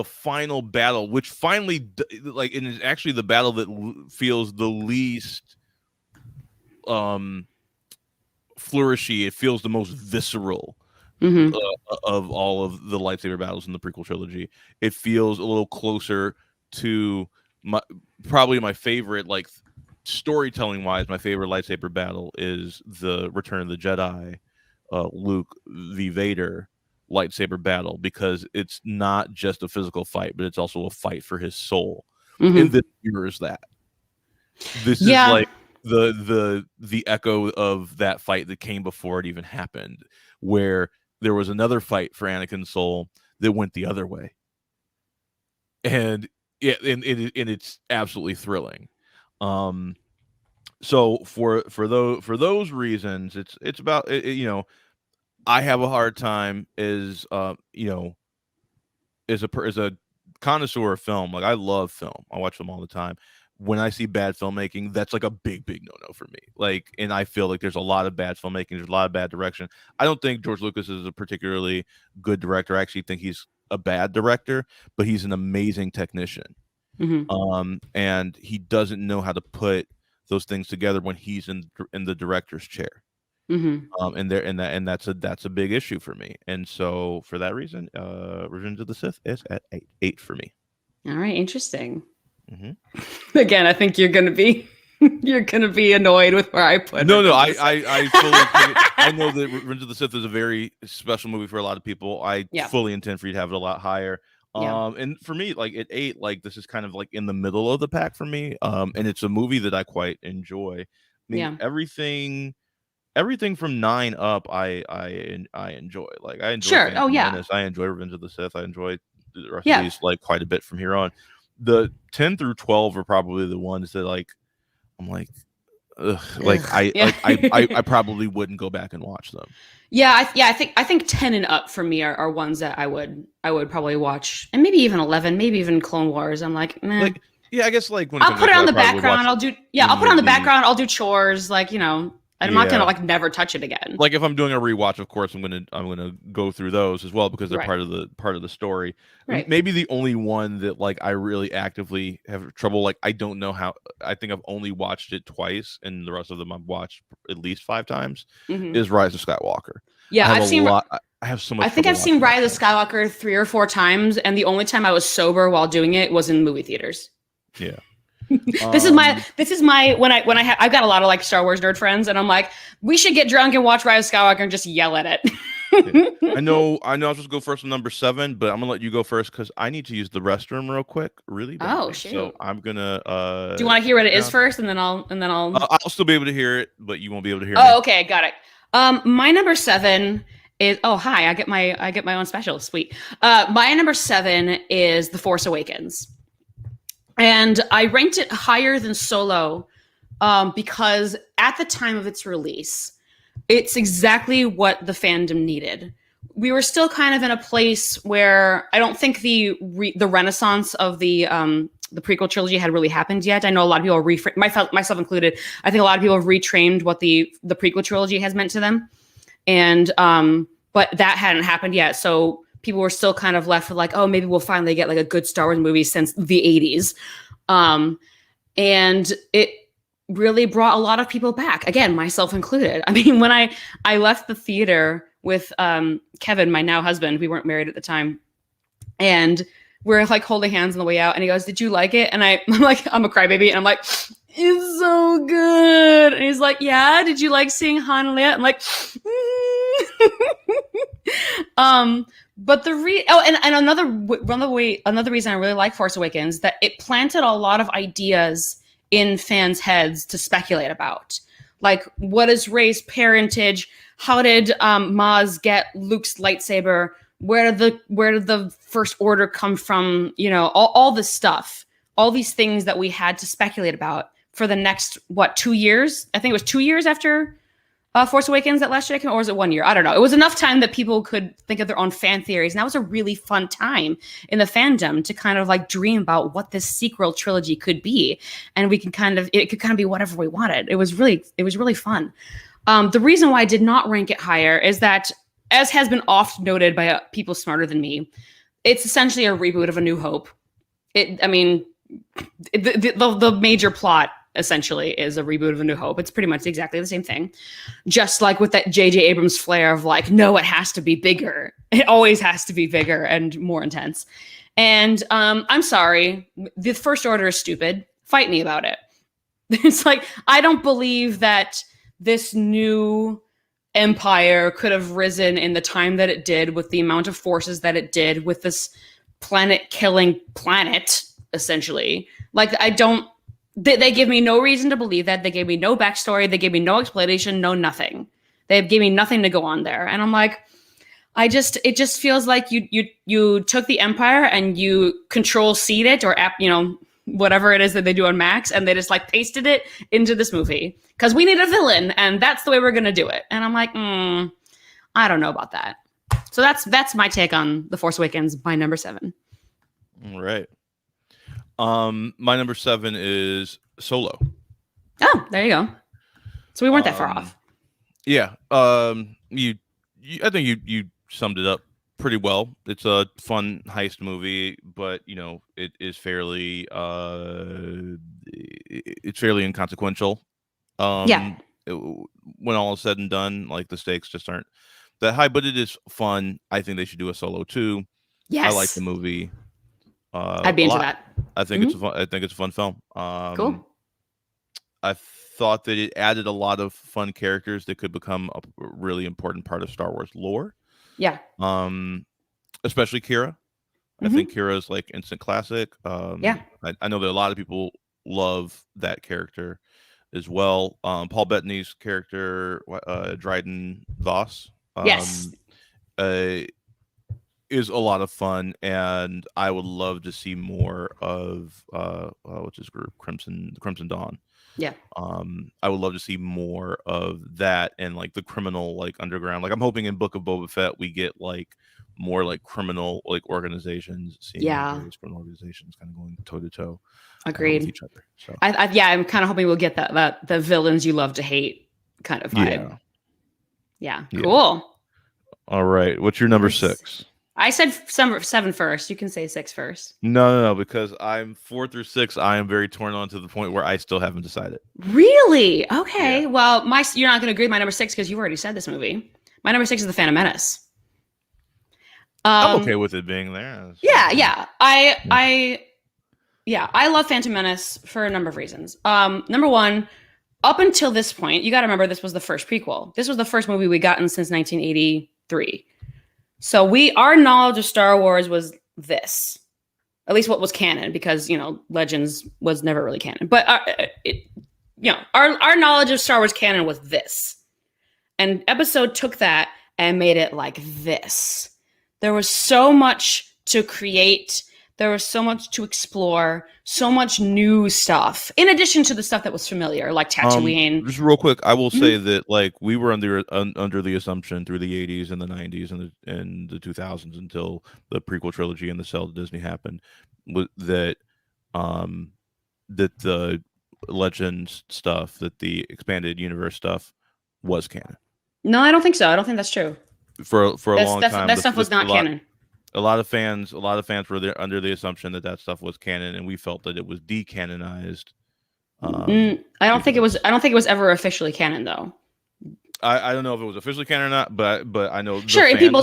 final battle, which finally like, and it's actually the battle that feels the least flourishy. It feels the most visceral Mm-hmm. of all of the lightsaber battles in the prequel trilogy. It feels a little closer to probably my favorite, like storytelling wise, my favorite lightsaber battle is the Return of the Jedi, Luke v. Vader lightsaber battle, because it's not just a physical fight, but it's also a fight for his soul. And Mm-hmm. this mirrors that. This is Yeah. like the echo of that fight that came before it even happened, where there was another fight for Anakin's soul that went the other way, and it's absolutely thrilling. So for those reasons, it's about I have a hard time as as a connoisseur of film. Like, I love film. I watch them all the time. When I see bad filmmaking, that's like a big no-no for me. Like, and I feel like there's a lot of bad filmmaking. There's a lot of bad direction. I don't think George Lucas is a particularly good director. I actually think he's a bad director, but he's an amazing technician. Mm-hmm. And he doesn't know how to put those things together when he's in the director's chair. Mm-hmm. And that's a big issue for me. And so for that reason, Revenge of the Sith is at eight for me. All right. Interesting. Mm-hmm. Again, I think you're gonna be annoyed with where I put No, it. I fully I know that Revenge of the Sith is a very special movie for a lot of people. I fully intend for you to have it a lot higher. Yeah. And for me, like at 8, like this is kind of like in the middle of the pack for me. And it's a movie that I quite enjoy. I mean, Yeah. everything from 9 up, I enjoy. Like, I enjoy Sure. Phantom Oh yeah. Menace, I enjoy Revenge of the Sith, I enjoy the rest of Yeah. these like quite a bit from here on. The 10 through 12 are probably the ones that like I'm like, ugh, like Yeah. I probably wouldn't go back and watch them. Yeah. I think 10 and up for me are ones that I would probably watch, and maybe even 11, maybe even Clone Wars. I'm like, nah. Like, yeah, I guess like when I'll put it on the I would watch background. I'll put it any on of the the background. I'll do chores, like, I'm not gonna yeah. like never touch it again. Like, if I'm doing a rewatch, of course I'm gonna go through those as well, because they're Right. part of the story. Right. Maybe the only one that like I really actively have trouble, like I don't know how, I think I've only watched it twice, and the rest of them I've watched at least 5 times, Mm-hmm. is Rise of Skywalker. Yeah, I have so much. I think I've seen Rise of Skywalker 3 or 4 times, and the only time I was sober while doing it was in movie theaters. Yeah. This is my when I've got a lot of like Star Wars nerd friends, and I'm like, we should get drunk and watch Rise of Skywalker and just yell at it. Yeah. I know I was supposed to go first on number 7, but I'm gonna let you go first because I need to use the restroom real quick, really badly. Oh, shoot. So I'm gonna Do you want to hear what it is first, and then I'll I'll still be able to hear it, but you won't be able to hear me. Oh, okay, got it. My number 7 is hi, I get my own special. Sweet. My number 7 is The Force Awakens. And I ranked it higher than Solo because at the time of its release, it's exactly what the fandom needed. We were still kind of in a place where I don't think the renaissance of the prequel trilogy had really happened yet. I know a lot of people myself included. I think a lot of people have retrained what the prequel trilogy has meant to them, and but that hadn't happened yet. So people were still kind of left with like, oh, maybe we'll finally get like a good Star Wars movie since the 80s. And it really brought a lot of people back, again, myself included. I mean, when I left the theater with Kevin, my now husband, we weren't married at the time, and we're like holding hands on the way out, and he goes, "Did you like it?" And I'm like, I'm a crybaby, and I'm like, "It's so good." And he's like, "Yeah, did you like seeing Han and Leia?" I'm like, but another reason I really like Force Awakens, that it planted a lot of ideas in fans' heads to speculate about. Like, what is Rey's parentage? How did Maz get Luke's lightsaber? Where did the First Order come from? You know, all this stuff, all these things that we had to speculate about for the next 2 years? I think it was 2 years after Force Awakens that Last Jedi came, or was it 1 year? I don't know. It was enough time that people could think of their own fan theories, and that was a really fun time in the fandom to kind of like dream about what this sequel trilogy could be, and it could kind of be whatever we wanted. It was really fun. The reason why I did not rank it higher is that, as has been oft noted by people smarter than me, it's essentially a reboot of A New Hope. The major plot essentially is a reboot of A New Hope. It's pretty much exactly the same thing. Just like with that J.J. Abrams flair of like, no, it has to be bigger. It always has to be bigger and more intense. And I'm sorry, the First Order is stupid. Fight me about it. It's like, I don't believe that this new empire could have risen in the time that it did, with the amount of forces that it did, with this planet-killing planet, essentially. Like, They gave me no reason to believe that. They gave me no backstory. They gave me no explanation, no nothing. They gave me nothing to go on there. And I'm like, it just feels like you took the Empire and you Control-C'd it, or whatever it is that they do on Max, and they just like pasted it into this movie because we need a villain, and that's the way we're gonna do it. And I'm like, I don't know about that. So that's my take on The Force Awakens, my number 7. All right. My number 7 is Solo. Oh, there you go. So we weren't that far off. Yeah. I think you summed it up pretty well. It's a fun heist movie, but it is fairly inconsequential. When all is said and done, like, the stakes just aren't that high, but it is fun. I think they should do a Solo 2. Yes. I like the movie. I'd be into that. I think it's a fun film. Cool. I thought that it added a lot of fun characters that could become a really important part of Star Wars lore. Yeah. Especially Kira. I think Kira is like instant classic. I know that a lot of people love that character as well. Paul Bettany's character, Dryden Voss. Yes. Is a lot of fun, and I would love to see more of what's his group, Crimson Dawn. Yeah. I would love to see more of that, and like the criminal, like, underground. Like, I'm hoping in Book of Boba Fett we get like more like criminal, like, organizations, seeing various criminal organizations kind of going toe to toe. Agreed. With each other. So I'm kind of hoping we'll get that the villains you love to hate kind of vibe. Yeah. Cool. All right. What's your number 6? I said 7 first. You can say 6 first. No, because I'm 4 through 6. I am very torn on to the point where I still haven't decided. Really? Okay. Yeah. Well, you're not going to agree with my number 6 because you've already said this movie. My number 6 is The Phantom Menace. I'm okay with it being there. Yeah. I love Phantom Menace for a number of reasons. Number 1, up until this point, you got to remember this was the first prequel. This was the first movie we gotten since 1983. So our knowledge of Star Wars was this, at least what was canon, because Legends was never really canon. But our knowledge of Star Wars canon was this, and Episode took that and made it like this. There was so much to create. There was so much to explore, so much new stuff, in addition to the stuff that was familiar, like Tatooine. Just real quick, I will say that, like, we were under the assumption through the 80s and the 90s and the 2000s until the prequel trilogy and the sale to Disney happened, that the Legends stuff, that the expanded universe stuff was canon. No, I don't think so. I don't think that's true. For a long time, that stuff was not canon. A lot of fans were there under the assumption that stuff was canon, and we felt that it was decanonized. I don't think it was ever officially canon, though. I don't know if it was officially canon or not, but I know people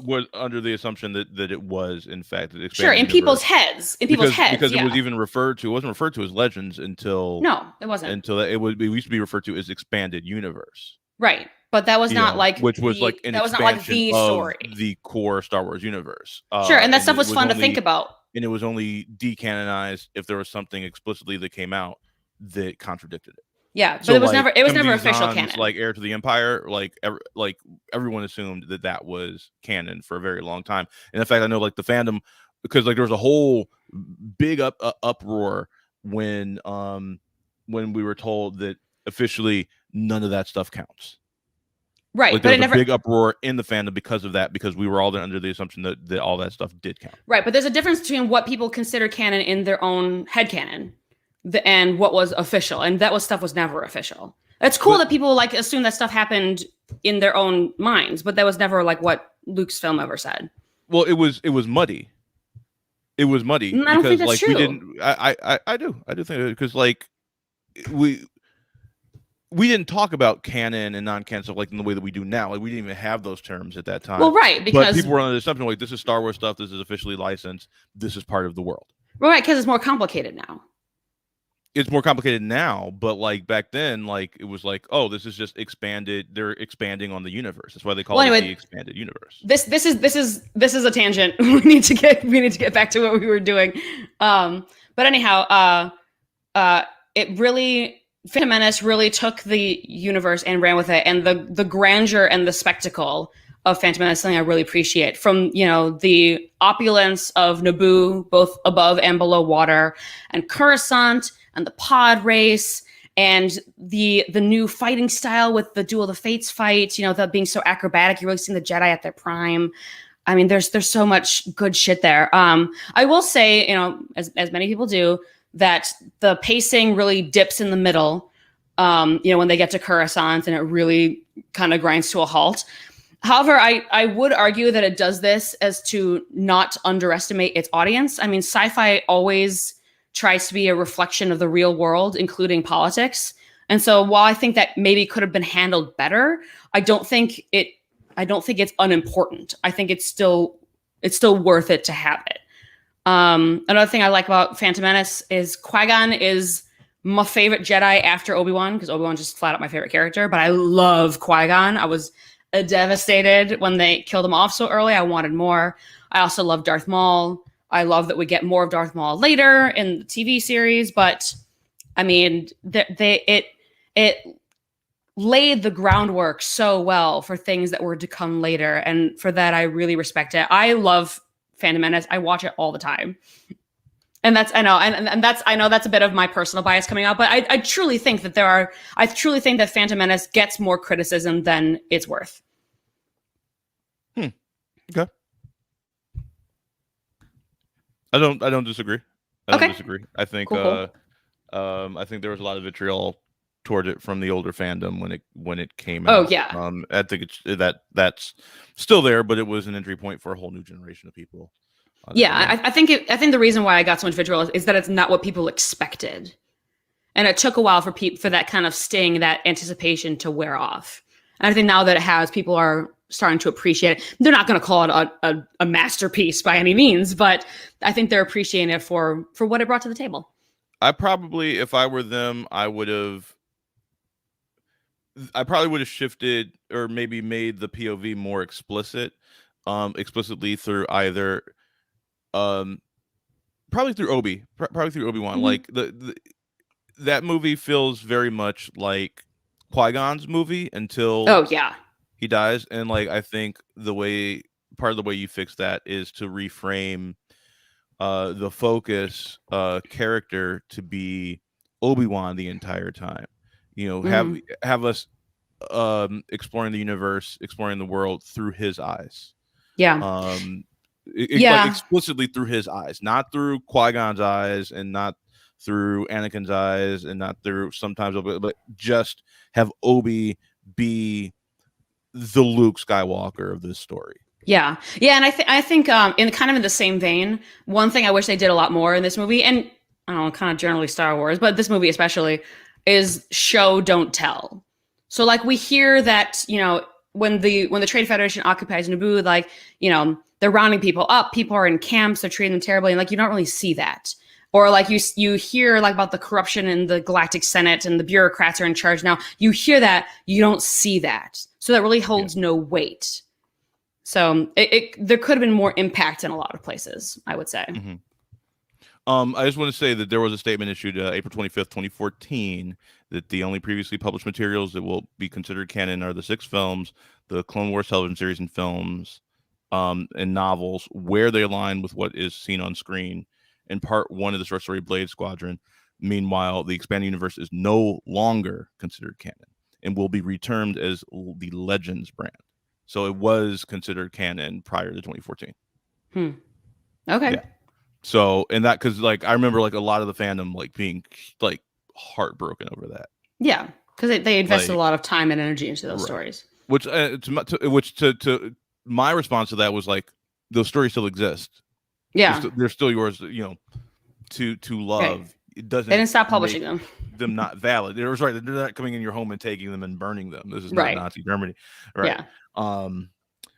were under the assumption that it was, in fact, in people's heads, because it was even referred to. It wasn't referred to as Legends until it wasn't until it used to be referred to as expanded universe. Right. But that was not like which was like an expansion the story, of the core Star Wars universe. And that stuff was fun to think about. and it was only decanonized if there was something explicitly that came out that contradicted it. Yeah, but it was never official Zahns, canon. Like Heir to the Empire, like everyone assumed that was canon for a very long time. And in fact, I know like the fandom, because like there was a whole big uproar when we were told that officially none of that stuff counts. Right, like, but there's a big uproar in the fandom because of that, because we were all under the assumption that all that stuff did count. Right, but there's a difference between what people consider canon in their own headcanon and what was official, and that stuff was never official. It's cool that people like assume that stuff happened in their own minds, but that was never like what Luke's film ever said. Well, it was muddy. It was muddy I don't think that's like true. We didn't. I do think because like we didn't talk about canon and non-canon stuff like in the way that we do now. Like we didn't even have those terms at that time. Well, right, because people were under the assumption like this is Star Wars stuff. This is officially licensed. This is part of the world. Well, right, because it's more complicated now. It's more complicated now, but like back then, like it was like, oh, this is just expanded. They're expanding on the universe. That's why they call it the expanded universe. This is a tangent. we need to get back to what we were doing. But anyhow, it really. Phantom Menace really took the universe and ran with it, and the grandeur and the spectacle of Phantom Menace is something I really appreciate. From the opulence of Naboo, both above and below water, and Coruscant, and the pod race, and the new fighting style with the Duel of the Fates fight. That being so acrobatic, you're really seeing the Jedi at their prime. I mean, there's so much good shit there. I will say, as many people do, that the pacing really dips in the middle, when they get to Coruscant, and it really kind of grinds to a halt. However, I would argue that it does this as to not underestimate its audience. I mean, sci-fi always tries to be a reflection of the real world, including politics. And so while I think that maybe could have been handled better, I don't think it's unimportant. I think it's still worth it to have it. Another thing I like about Phantom Menace is Qui-Gon is my favorite Jedi after Obi-Wan, because Obi-Wan's just flat out my favorite character, but I love Qui-Gon. I was devastated when they killed him off so early. I wanted more. I also love Darth Maul. I love that we get more of Darth Maul later in the TV series, but I mean, it laid the groundwork so well for things that were to come later, and for that I really respect it. I love Phantom Menace. I watch it all the time. And I know that's a bit of my personal bias coming out, but I truly think that Phantom Menace gets more criticism than it's worth. Okay. I don't disagree. I think cool. I think there was a lot of vitriol toward it from the older fandom when it came out. Oh yeah. I think that's still there, but it was an entry point for a whole new generation of people. Yeah, I think the reason why I got so much vitriol is that it's not what people expected, and it took a while for that kind of sting, that anticipation to wear off. And I think now that it has, people are starting to appreciate it. They're not going to call it a masterpiece by any means, but I think they're appreciating it for what it brought to the table. I probably, if I were them, I probably would have shifted or maybe made the POV more explicitly through either. Probably through Obi-Wan. Mm-hmm. Like that movie feels very much like Qui-Gon's movie until he dies, and like I think part of the way you fix that is to reframe the focus character to be Obi-Wan the entire time. Have us exploring the universe, exploring the world through his eyes. Yeah. Like explicitly through his eyes, not through Qui-Gon's eyes, and not through Anakin's eyes, and not through sometimes, but just have Obi be the Luke Skywalker of this story. Yeah, and I think in kind of in the same vein, one thing I wish they did a lot more in this movie, and I don't know, kind of generally Star Wars, but this movie especially, is show don't tell. So like we hear that when the Trade Federation occupies Naboo, like they're rounding people up, people are in camps, they're treating them terribly, and like you don't really see that. Or like you hear like about the corruption in the Galactic Senate and the bureaucrats are in charge now. You hear that, you don't see that. So that really holds no weight. So there could have been more impact in a lot of places, I would say. Mm-hmm. I just want to say that there was a statement issued April 25th, 2014, that the only previously published materials that will be considered canon are the 6 films, the Clone Wars television series and films, and novels, where they align with what is seen on screen in Part 1 of the short story Blade Squadron. Meanwhile, the expanded universe is no longer considered canon and will be retermed as the Legends brand. So it was considered canon prior to 2014. Okay. Yeah. So, and that, because like I remember like a lot of the fandom like being like heartbroken over that. Yeah, because they invested a lot of time and energy into those stories. Which to my response to that was like, those stories still exist. Yeah, they're still yours. To love. Right. It doesn't. They didn't stop publishing them. Them not valid. It was right. They're not coming in your home and taking them and burning them. This is not Nazi Germany. Right. Yeah.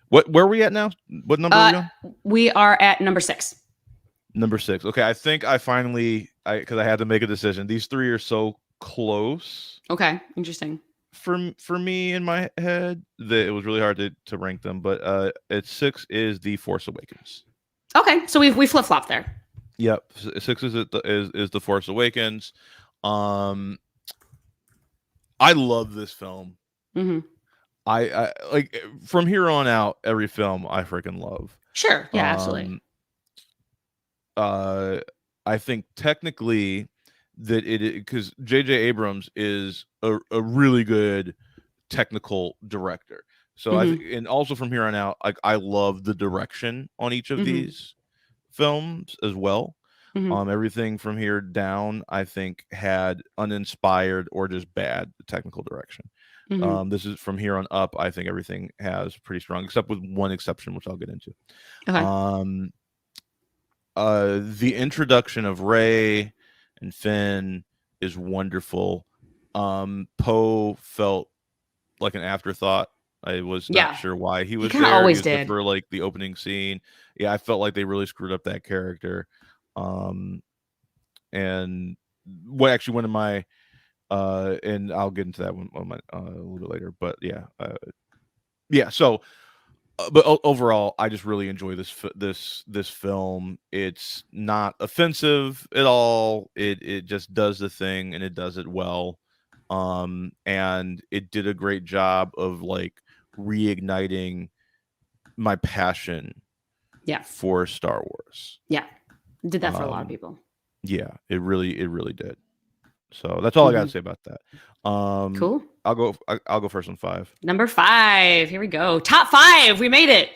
Where are we at now? What number are we on? We are at number 6. Number 6. Okay, I think I finally, because I had to make a decision. These 3 are so close. Okay, interesting. For me in my head, that it was really hard to rank them. But at 6 is The Force Awakens. Okay, so we flip flop there. Yep, 6 is The Force Awakens. I love this film. Mm-hmm. I like, from here on out, every film I freaking love. Sure. Yeah, absolutely. I think technically that because J.J. Abrams is a really good technical director. So I think, and also from here on out, like I love the direction on each of these films as well. Everything from here down, I think, had uninspired or just bad technical direction. This is from here on up. I think everything has pretty strong, except with one exception, which I'll get into. Okay. The introduction of Rey and Finn is wonderful. Poe felt like an afterthought. I was not sure why he was there. Always did for like the opening scene. Yeah, I felt like they really screwed up that character. And what actually one of my and I'll get into that one a little bit later. But yeah. So, but overall, I just really enjoy this film. It's not offensive at all. It just does the thing, and it does it well. And it did a great job of like reigniting my passion for Star Wars. Yeah, it did that for a lot of people. Yeah, it really did. So that's all I got to say about that. Cool. I'll go first on 5. Number 5. Here we go. Top 5. We made it.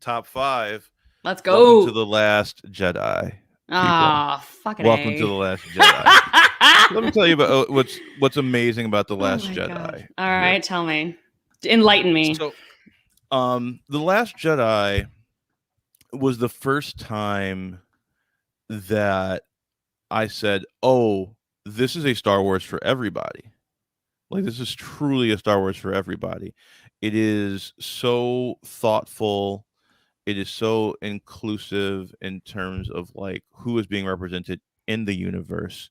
Top 5. Let's go. Welcome to The Last Jedi. Ah, fucking Welcome to The Last Jedi. Let me tell you about what's amazing about The Last Jedi. God. All right, tell me. Enlighten me. So, The Last Jedi was the first time that I said, "Oh, this is a Star Wars for everybody." Like, this is truly a Star Wars for everybody. It is so thoughtful. It is so inclusive in terms of like who is being represented in the universe.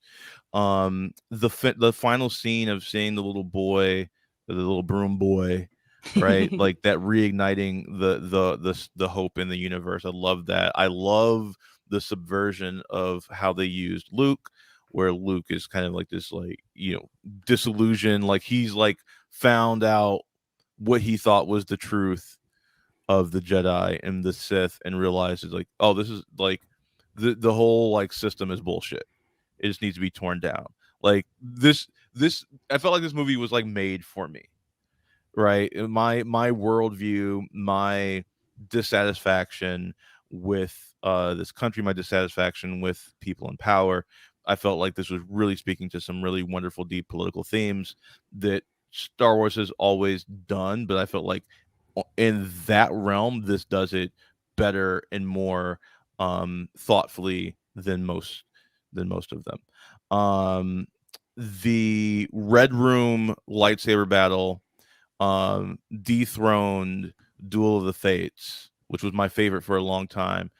The final scene of seeing the little boy, the little broom boy, right? Like that reigniting the hope in the universe. I love that. I love the subversion of how they used Luke, where Luke is kind of like this, like, disillusion, like he's like found out what he thought was the truth of the Jedi and the Sith, and realizes like, oh, this is like the whole like system is bullshit. It just needs to be torn down. Like this I felt like this movie was like made for me, right? My worldview, my dissatisfaction with this country, my dissatisfaction with people in power. I felt like this was really speaking to some really wonderful, deep political themes that Star Wars has always done, but I felt like in that realm, this does it better and more thoughtfully than most of them. The Red Room lightsaber battle dethroned Duel of the Fates, which was my favorite for a long time.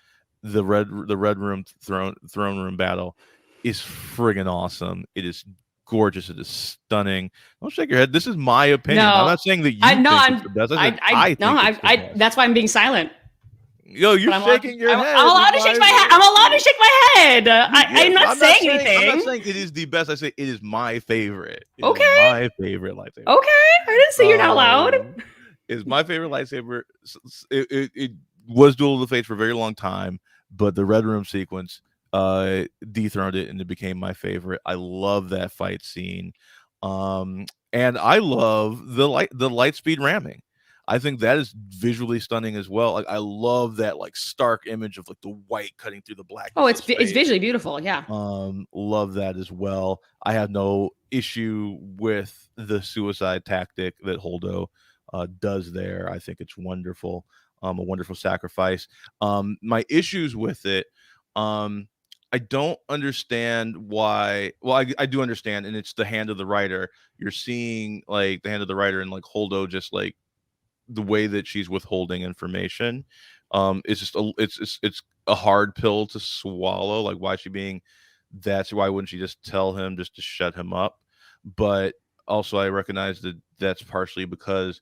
The Red Room throne room battle is friggin' awesome. It is gorgeous. It is stunning. Don't shake your head. This is my opinion. No, I'm not saying that you think it's the best. I think it's the best. That's why I'm being silent. Yo, you're shaking your head. I'm allowed to shake my head. I'm allowed to shake my head. I'm not saying anything. I'm not saying it is the best. I say it is my favorite. Okay. My favorite lightsaber. Okay. I didn't say you're not allowed. It's my favorite lightsaber. It was Duel of the Fates for a very long time, but the Red Room sequence dethroned it and it became my favorite. I love that fight scene. And I love the light speed ramming. I think that is visually stunning as well. Like I love that like stark image of like the white cutting through the black. Oh, it's visually beautiful. Yeah. Love that as well. I have no issue with the suicide tactic that Holdo does there. I think it's wonderful. A wonderful sacrifice. My issues with it, I don't understand why. Well, I do understand, and it's the hand of the writer. You're seeing like the hand of the writer and like Holdo just like the way that she's withholding information. It's just it's a hard pill to swallow. Like why is she being why wouldn't she just tell him just to shut him up? But also I recognize that that's partially because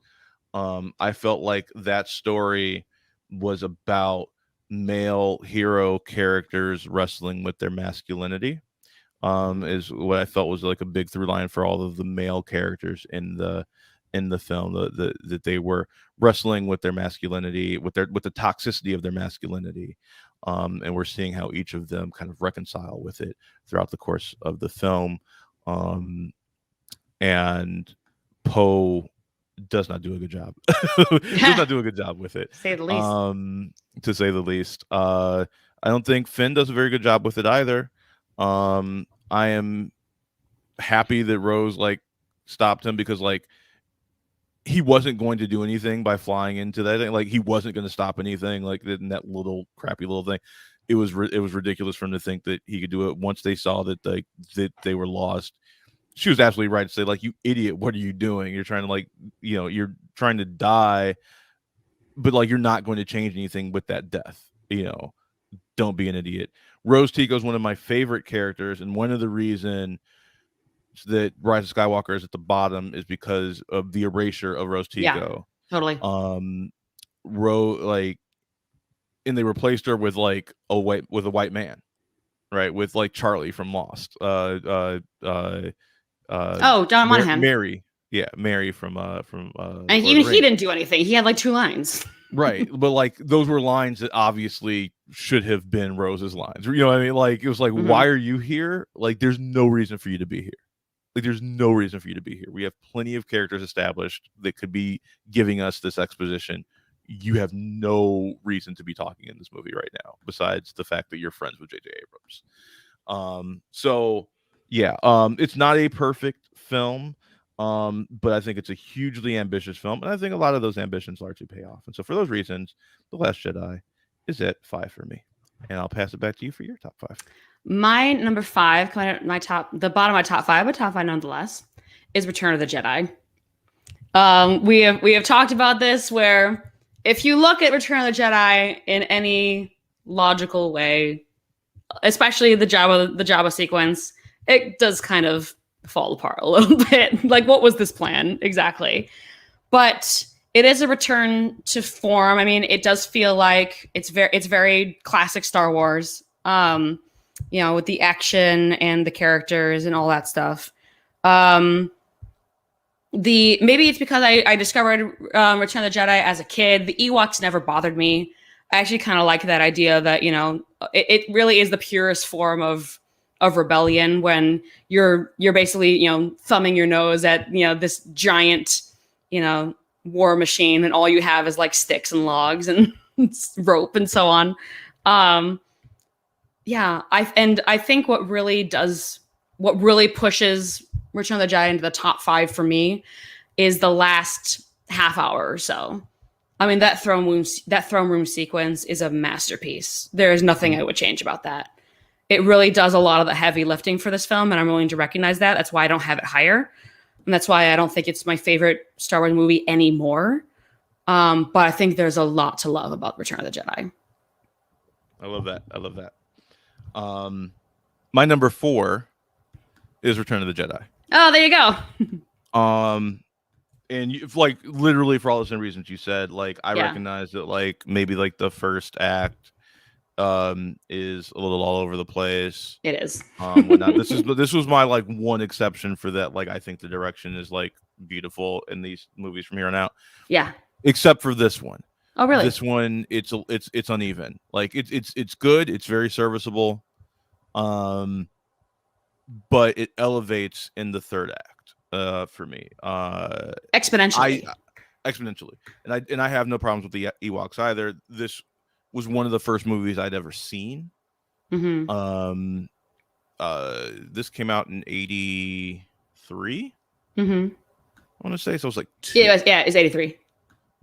I felt like that story was about male hero characters wrestling with their masculinity. Is what I felt was like a big through line for all of the male characters in the film, that they were wrestling with their masculinity, with the toxicity of their masculinity, and we're seeing how each of them kind of reconcile with it throughout the course of the film. And Poe does not do a good job. Does not do a good job with it. Say the least. To say the least. I don't think Finn does a very good job with it either. I am happy that Rose like stopped him because like he wasn't going to do anything by flying into that thing. Like he wasn't going to stop anything like in that little crappy little thing. It was ridiculous for him to think that he could do it. Once they saw that they were lost, she was absolutely right to say like, you idiot, what are you doing? You're trying to like, you're trying to die, but like you're not going to change anything with that death. Don't be an idiot. Rose Tico is one of my favorite characters, and one of the reasons that Rise of Skywalker is at the bottom is because of the erasure of Rose Tico. Yeah, totally. And they replaced her with like a white man, right? With like Charlie from Lost. John Monahan. Mary from and even he didn't do anything. He had like 2 lines. Right, but like those were lines that obviously should have been Rose's lines. You know what I mean? Like it was like, why are you here? Like there's no reason for you to be here. Like there's no reason for you to be here. We have plenty of characters established that could be giving us this exposition. You have no reason to be talking in this movie right now, besides the fact that you're friends with J.J. Abrams. So yeah, it's not a perfect film. But I think it's a hugely ambitious film, and I think a lot of those ambitions largely pay off. And so for those reasons, The Last Jedi is at 5 for me. And I'll pass it back to you for your top 5. My number 5, the bottom of my top 5, but top 5 nonetheless, is Return of the Jedi. We have talked about this, where if you look at Return of the Jedi in any logical way, especially the Jabba sequence, it does kind of fall apart a little bit. Like, what was this plan exactly? But it is a return to form. I mean, it does feel like it's very classic Star Wars. With the action and the characters and all that stuff. Maybe it's because I discovered Return of the Jedi as a kid. The Ewoks never bothered me. I actually kind of like that idea that it really is the purest form of rebellion, when you're basically thumbing your nose at this giant war machine, and all you have is like sticks and logs and rope and so on. I think what really pushes Return of the Jedi into the top 5 for me is the last half hour or so. I mean, that throne room sequence is a masterpiece. There is nothing I would change about that. It really does a lot of the heavy lifting for this film, and I'm willing to recognize that. That's why I don't have it higher, and that's why I don't think it's my favorite Star Wars movie anymore. But I think there's a lot to love about Return of the Jedi. I love that. My number 4 is Return of the Jedi. Oh, there you go. And like literally for all the same reasons you said, like I Yeah. recognize that like maybe like the first act is a little all over the place. It is. Whatnot. This was my like one exception for that. Like I think the direction is like beautiful in these movies from here on out. Yeah. Except for this one. Oh, really? This one, it's uneven. Like it's good. It's very serviceable. But it elevates in the third act. For me. Exponentially. Exponentially. And I have no problems with the Ewoks either. This was one of the first movies I'd ever seen. Mm-hmm. This came out in 83. Mm-hmm. I want to say so. It was like 2. Yeah, it's 83.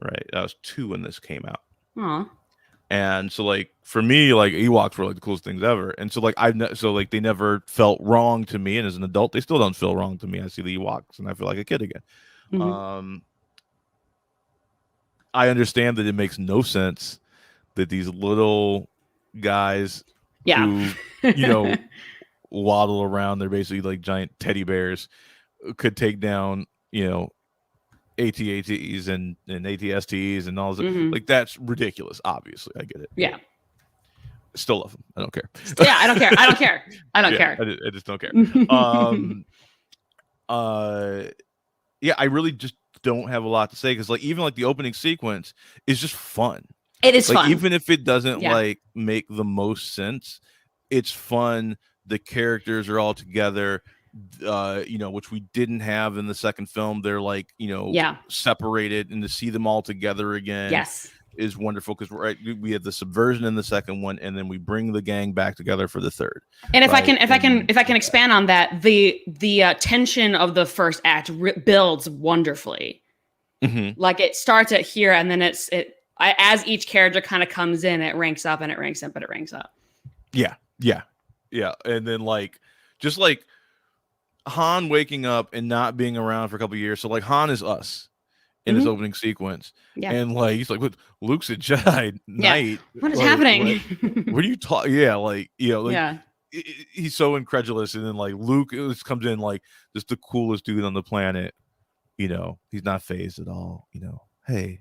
Right, I was 2 when this came out. Aw. And so, like for me, like Ewoks were like the coolest things ever. And so, like they never felt wrong to me. And as an adult, they still don't feel wrong to me. I see the Ewoks and I feel like a kid again. Mm-hmm. I understand that it makes no sense that these little guys who, waddle around, they're basically like giant teddy bears, could take down, AT-ATs and ATSTs and all this. Mm-hmm. Like that's ridiculous. Obviously, I get it. Yeah. Still love them. I don't care. Yeah, I don't care. I don't care. I don't care. I just don't care. Yeah, I really just don't have a lot to say because like even like the opening sequence is just fun. It is like, fun. Even if it doesn't like make the most sense, it's fun. The characters are all together, which we didn't have in the second film. They're like, separated, and to see them all together again is wonderful because we have the subversion in the second one, and then we bring the gang back together for the third. And if I can expand on that, the tension of the first act builds wonderfully. Mm-hmm. Like it starts at here, and then as each character kind of comes in, it ranks up and it ranks up, but it ranks up. Yeah. And then just like Han waking up and not being around for a couple of years. So like Han is us in his opening sequence. Yeah. And like he's like, "What? Luke's a Jedi Knight. What is happening? What are you talking?" Yeah, he's so incredulous. And then like Luke comes in like just the coolest dude on the planet. He's not phased at all. Hey,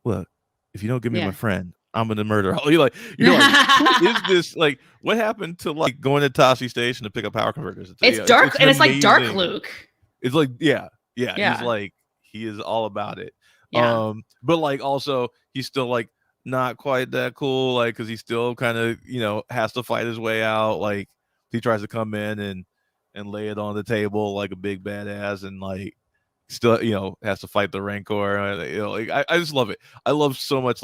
look, if you don't give me my friend, I'm gonna murder all. You're like, who is this? Like, what happened to like going to Tosche Station to pick up power converters? It's dark, and it's like dark Luke. It's like, yeah. He's like, he is all about it. Yeah. But like, also, he's still like not quite that cool, like, because he still kind of, has to fight his way out. Like, he tries to come in and lay it on the table like a big badass, and like, still, has to fight the Rancor. I just love it. I love so much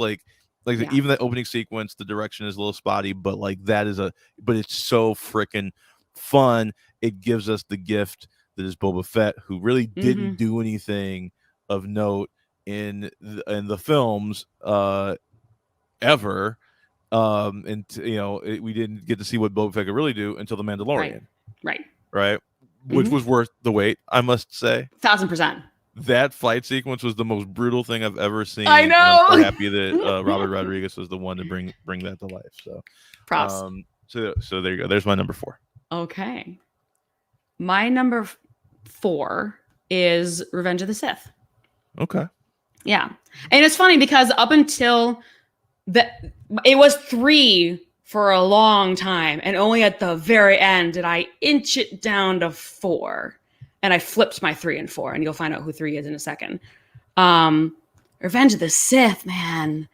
even that opening sequence, the direction is a little spotty, but like but it's so freaking fun. It gives us the gift that is Boba Fett, who really didn't do anything of note in the films ever. And we didn't get to see what Boba Fett could really do until The Mandalorian. Right. Which was worth the wait, I must say. 1000%. That fight sequence was the most brutal thing I've ever seen. I know. I'm so happy that Robert Rodriguez was the one to bring that to life. So props. So there you go. There's my number 4. Okay. My number 4 is Revenge of the Sith. Okay. Yeah. And it's funny because up until it was 3 for a long time, and only at the very end did I inch it down to 4. And I flipped my 3 and 4, and you'll find out who 3 is in a second. Revenge of the Sith, man.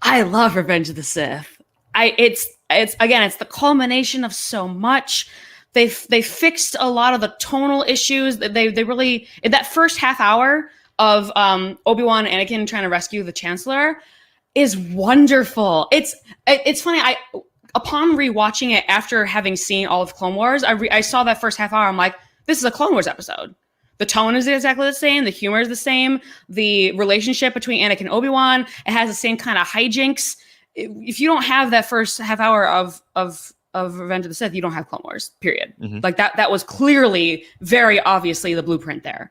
I love Revenge of the Sith. It's the culmination of so much. They fixed a lot of the tonal issues. They really, in that first half hour of Obi-Wan and Anakin trying to rescue the Chancellor is wonderful. It's funny. Upon rewatching it after having seen all of Clone Wars, I saw that first half hour. I'm like, this is a Clone Wars episode. The tone is exactly the same. The humor is the same. The relationship between Anakin and Obi-Wan, it has the same kind of hijinks. If you don't have that first half hour of Revenge of the Sith, you don't have Clone Wars, period. Mm-hmm. Like that was clearly, very obviously the blueprint there.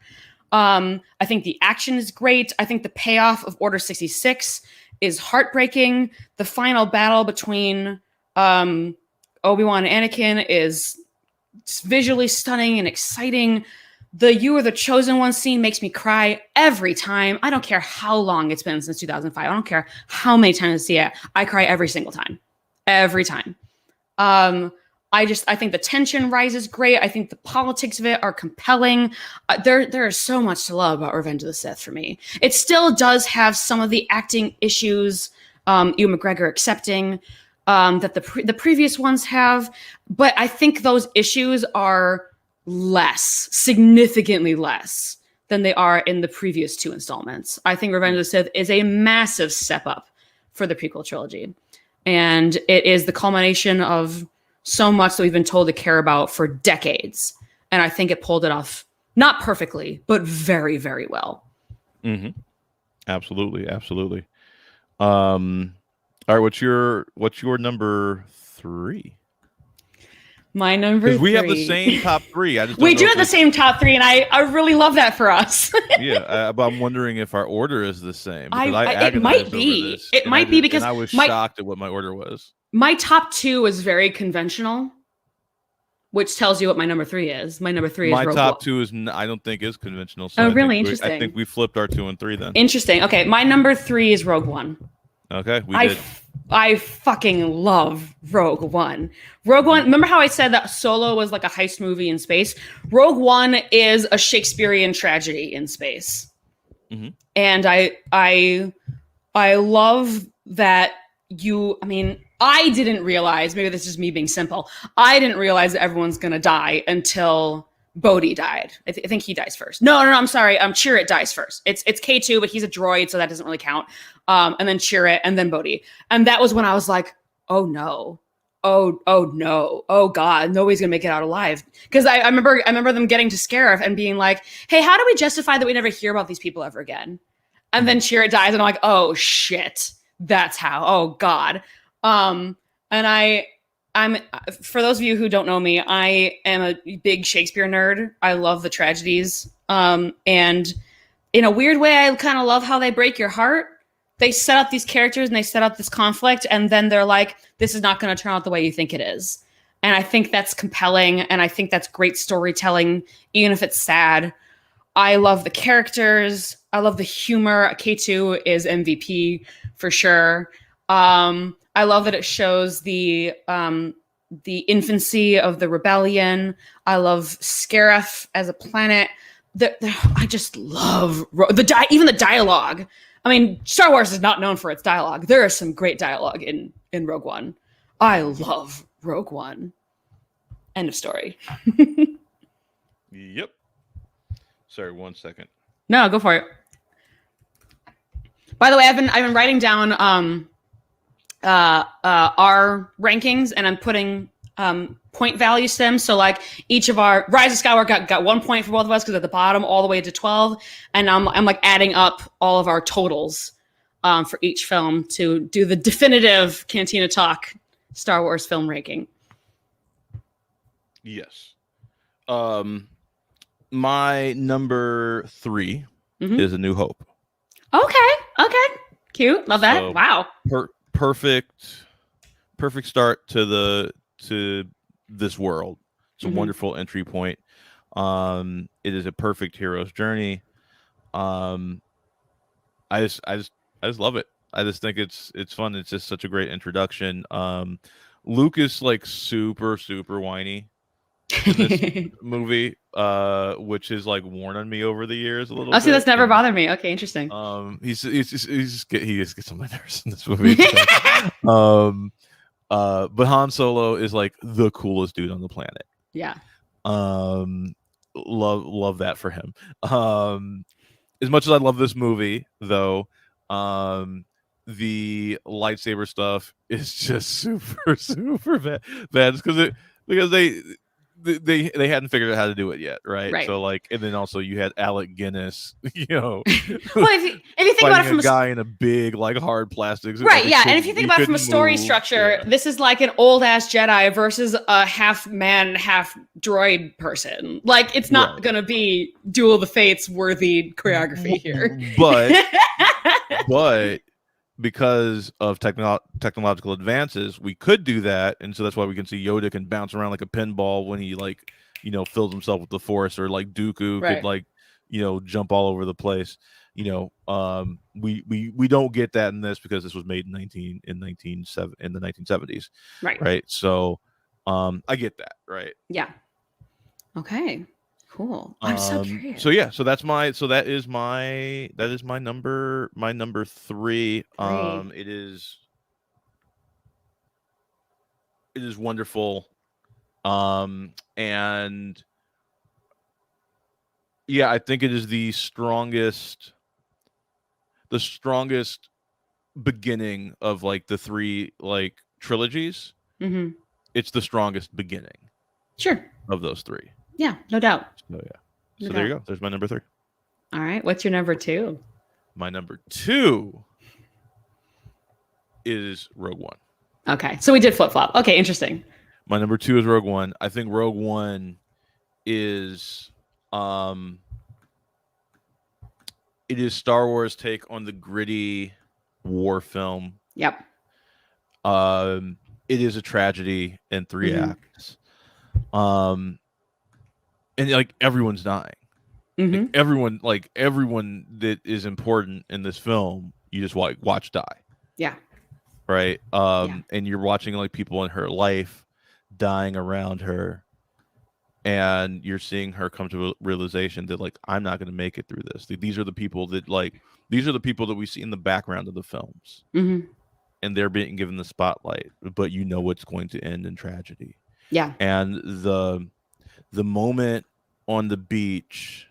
I think the action is great. I think the payoff of Order 66 is heartbreaking. The final battle between Obi-Wan and Anakin is visually stunning and exciting. The "You Are the Chosen One" scene makes me cry every time. I don't care how long it's been since 2005. I don't care how many times I see it. I cry every single time. Every time. I think the tension rises great. I think the politics of it are compelling. There is so much to love about Revenge of the Sith for me. It still does have some of the acting issues, Ewan McGregor accepting, that the previous ones have, but I think those issues are significantly less than they are in the previous 2 installments. I think Revenge of the Sith is a massive step up for the prequel trilogy. And it is the culmination of so much that we've been told to care about for decades. And I think it pulled it off, not perfectly, but very, very well. Mm-hmm. Absolutely. Absolutely. All right. What's your number 3? My number 3. Because we have the same top 3. We do have the same top 3, and I really love that for us. Yeah, but I'm wondering if our order is the same. It might be. It might be because I was shocked at what my order was. My top 2 is very conventional, which tells you what my number 3 is. My number 3 is my Rogue top One. 2 is I don't think is conventional. So really? Interesting. I think we flipped our 2 and 3 then. Interesting. Okay, my number 3 is Rogue One. Okay, we did. I fucking love Rogue One. Rogue One, remember how I said that Solo was like a heist movie in space? Rogue One is a Shakespearean tragedy in space. Mm-hmm. And I love that I didn't realize, maybe this is me being simple, I didn't realize that everyone's going to die until Bodhi died. I think he dies first. No, I'm sorry. Chirrut dies first. It's K2, but he's a droid, so that doesn't really count. And then Chirrut, and then Bodhi. And that was when I was like, oh no. Oh no. Oh God, nobody's gonna make it out alive. Because I remember them getting to Scarif and being like, hey, how do we justify that we never hear about these people ever again? And then Chirrut dies, and I'm like, oh shit. That's how. Oh God. And I'm for those of you who don't know me, I am a big Shakespeare nerd. I love the tragedies. And in a weird way, I kind of love how they break your heart. They set up these characters and they set up this conflict, and then they're like, this is not going to turn out the way you think it is. And I think that's compelling, and I think that's great storytelling, even if it's sad. I love the characters. I love the humor. K2 is MVP for sure. I love that it shows the infancy of the rebellion. I love Scarif as a planet. I just love even the dialogue. I mean, Star Wars is not known for its dialogue. There is some great dialogue in Rogue One. I love Rogue One. End of story. Yep. Sorry, 1 second. No, go for it. By the way, I've been writing down our rankings, and I'm putting point values to them. So like each of our Rise of Skywalker got 1 point for both of us because at the bottom all the way to 12, and I'm like adding up all of our totals for each film to do the definitive Cantina Talk Star Wars film ranking. Yes. My number 3 is A New Hope. Okay. Cute. Love that. So, wow. Perfect start to this world. It's a wonderful entry point. It is a perfect hero's journey. I just love it. I just think it's fun. It's just such a great introduction. Luke is like super whiny in this movie, which has like worn on me over the years a little bit. See, that's never bothered me. Okay, interesting. He just gets on my nerves in this movie. But Han Solo is like the coolest dude on the planet. Yeah. Love that for him. As much as I love this movie, though, the lightsaber stuff is just super bad because they hadn't figured out how to do it yet, right? So like, and then also you had Alec Guinness, well, if you think about it from a guy in a big like hard plastic suit, right? Yeah, and if you think about it from a story structure, this is like an old ass Jedi versus a half man, half droid person. Like, it's not gonna be Duel of the Fates worthy choreography here, but because of technological advances, we could do that, and so that's why we can see Yoda can bounce around like a pinball when he like fills himself with the Force, or like Dooku could like jump all over the place. We don't get that in this because this was made in the 1970s, right? So I get that, right? Yeah. Okay. Cool. I'm so curious. So that is my number 3. It is wonderful. And yeah, I think it is the strongest beginning of like the 3 like trilogies. Mm-hmm. It's the strongest beginning. Sure. Of those 3. Yeah, no doubt. So there you go. There's my number 3. All right. What's your number 2? My number 2 is Rogue One. Okay. So we did flip-flop. Okay, interesting. My number 2 is Rogue One. I think Rogue One is it is Star Wars' take on the gritty war film. Yep. It is a tragedy in 3 acts. And like everyone's dying. Mm-hmm. Like everyone that is important in this film, you just watch die. Yeah. Right. And you're watching like people in her life dying around her, and you're seeing her come to a realization that like, I'm not going to make it through this. These are the people that we see in the background of the films, and they're being given the spotlight, but it's going to end in tragedy. Yeah. And the moment on the beach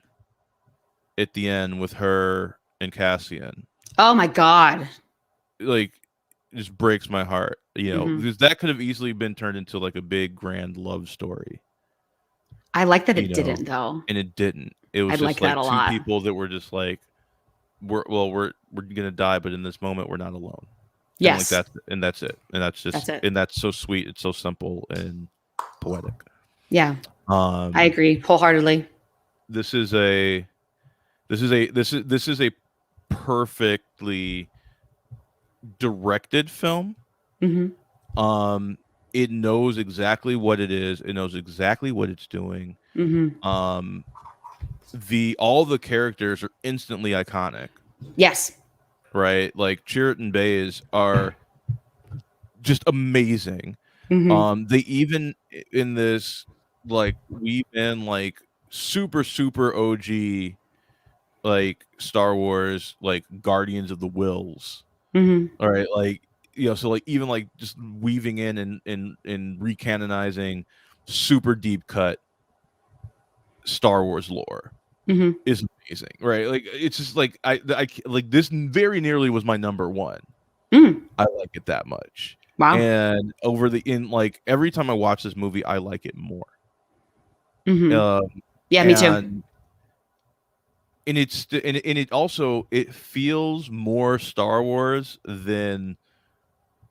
at the end with her and Cassian. Oh my God. Like, just breaks my heart, because that could have easily been turned into like a big grand love story. I like that it didn't though. And it didn't. It was just like 2 people that were just like, we're gonna die, but in this moment we're not alone. Yes. And that's it. And that's it. And that's so sweet. It's so simple and poetic. Yeah. I agree wholeheartedly. This is a perfectly directed film. Mm-hmm. It knows exactly what it is. It knows exactly what it's doing. Mm-hmm. All the characters are instantly iconic. Yes. Right? Like Chirrut Bays are just amazing. Mm-hmm. They even in this like we've been like super OG like Star Wars, like Guardians of the Wills. Mm-hmm. All right, like so like even like just weaving in and recanonizing super deep cut Star Wars lore is amazing, right? Like it's just like I like this very nearly was my number 1. I like it that much. Wow. And like every time I watch this movie, I like it more. Yeah, me too. And it also feels more Star Wars than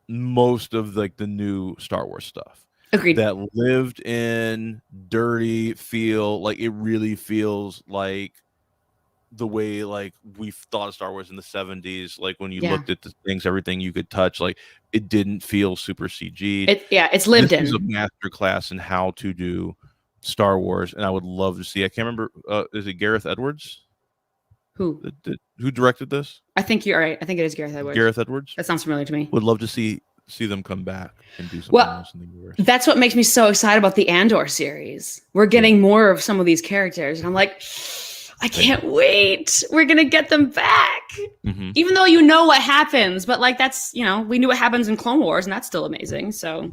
most of like the new Star Wars stuff. Agreed. That lived in dirty feel, like it really feels like the way like we thought of Star Wars in the 70s, like when you looked at the things, everything you could touch, like it didn't feel super CG'd. It's lived in. This is a master class in how to do Star Wars, and I would love to see. I can't remember. Is it Gareth Edwards? Who directed this? I think you're right. I think it is Gareth Edwards. Gareth Edwards. That sounds familiar to me. Would love to see them come back and do something else in the universe. That's what makes me so excited about the Andor series. We're getting more of some of these characters, and I'm like, I can't wait. We're gonna get them back, even though what happens. But like that's we knew what happens in Clone Wars, and that's still amazing. So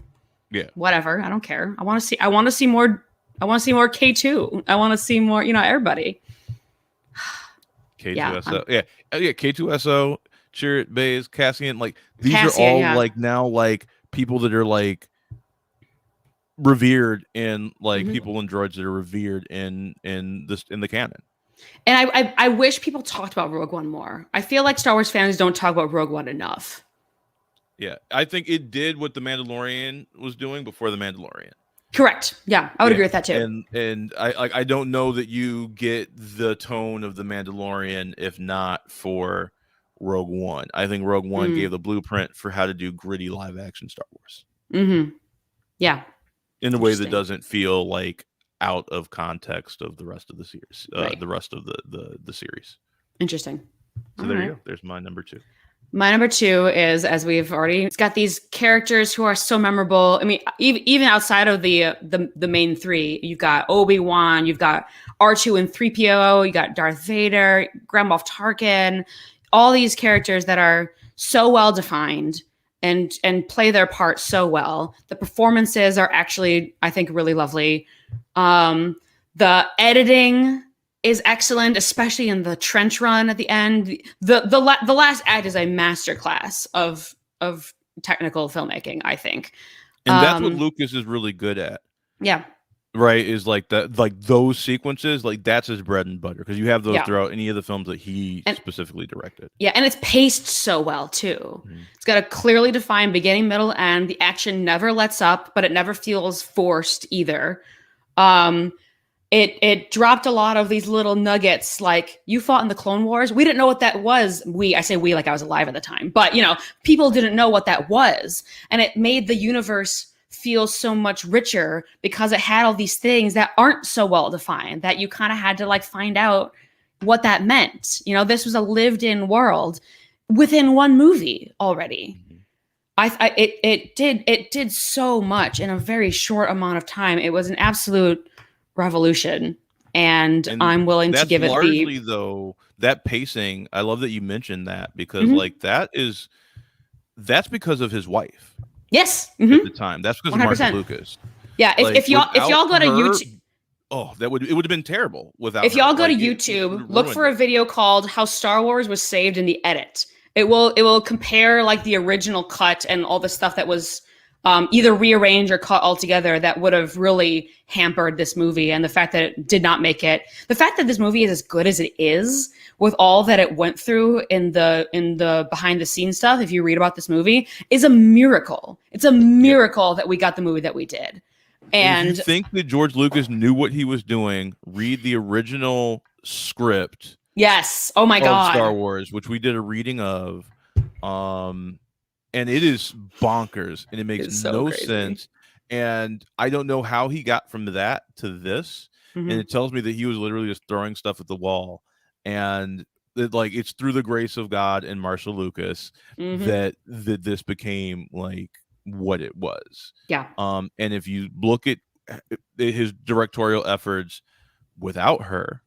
whatever. I don't care. I want to see more. I want to see more K2. I want to see more. Everybody. K2SO, K2SO, Chirrut Bays, Cassian, like these are all like now like people that are like revered in like people and droids that are revered in the canon. And I wish people talked about Rogue One more. I feel like Star Wars fans don't talk about Rogue One enough. Yeah, I think it did what The Mandalorian was doing before The Mandalorian. Correct. Yeah, I would agree with that too. And I don't know that you get the tone of The Mandalorian if not for Rogue One. I think Rogue One gave the blueprint for how to do gritty live action Star Wars. Yeah. In a way that doesn't feel like out of context of the rest of the series, Right. the rest of the series. Interesting. So All there right. you go. There's my number 2. My number 2 is, as we've already, it's got these characters who are so memorable. I mean, even outside of the main 3, you've got Obi-Wan, you've got R2 and 3PO, you got Darth Vader, Grand Moff Tarkin, all these characters that are so well defined and play their part so well. The performances are actually, I think, really lovely. The editing is excellent, especially in the trench run at the end. The last act is a masterclass of technical filmmaking, I think. And that's what Lucas is really good at. Yeah. Right, is like that, like those sequences, like that's his bread and butter, because you have those throughout any of the films that he specifically directed. Yeah, and it's paced so well too. It's got a clearly defined beginning, middle, end. The action never lets up, but it never feels forced either. It dropped a lot of these little nuggets, like you fought in the Clone Wars. We didn't know what that was. I say we like I was alive at the time, but people didn't know what that was, and it made the universe feel so much richer because it had all these things that aren't so well defined that you kind of had to like find out what that meant. This was a lived-in world within one movie already. It did so much in a very short amount of time. It was an absolute revolution, and I'm willing to give it largely though that pacing. I love that you mentioned that, because like that's because of his wife. Yes. At the time, that's because 100%. Of Martha Lucas. Yeah, if y'all go to YouTube, it would have been terrible without. If y'all go to YouTube, look for a video called "How Star Wars Was Saved in the Edit." It will compare like the original cut and all the stuff that was either rearranged or cut altogether that would have really hampered this movie, and the fact that it did not make it. The fact that this movie is as good as it is, with all that it went through in the behind the scenes stuff, if you read about this movie, is a miracle. It's a miracle that we got the movie that we did. And if you think that George Lucas knew what he was doing, read the original script. Yes. Oh my God. Star Wars, which we did a reading of. And it is bonkers, and it makes no sense. And I don't know how he got from that to this. And it tells me that he was literally just throwing stuff at the wall. And it's through the grace of God and Marshall Lucas that this became like what it was. Yeah. And if you look at his directorial efforts without her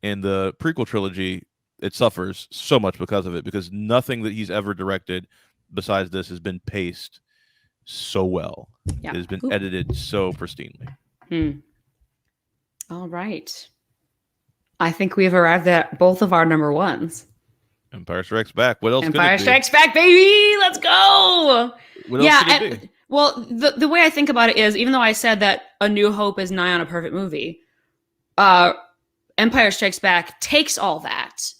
in the prequel trilogy, it suffers so much because of it, because nothing that he's ever directed besides this has been paced so well. Yeah. It has been edited so pristinely. All right. I think we've arrived at both of our number ones. Empire Strikes Back. What else? Empire Strikes Back, baby. Let's go. What else could it be? Well, the way I think about it is, even though I said that A New Hope is nigh on a perfect movie, Empire Strikes Back takes all that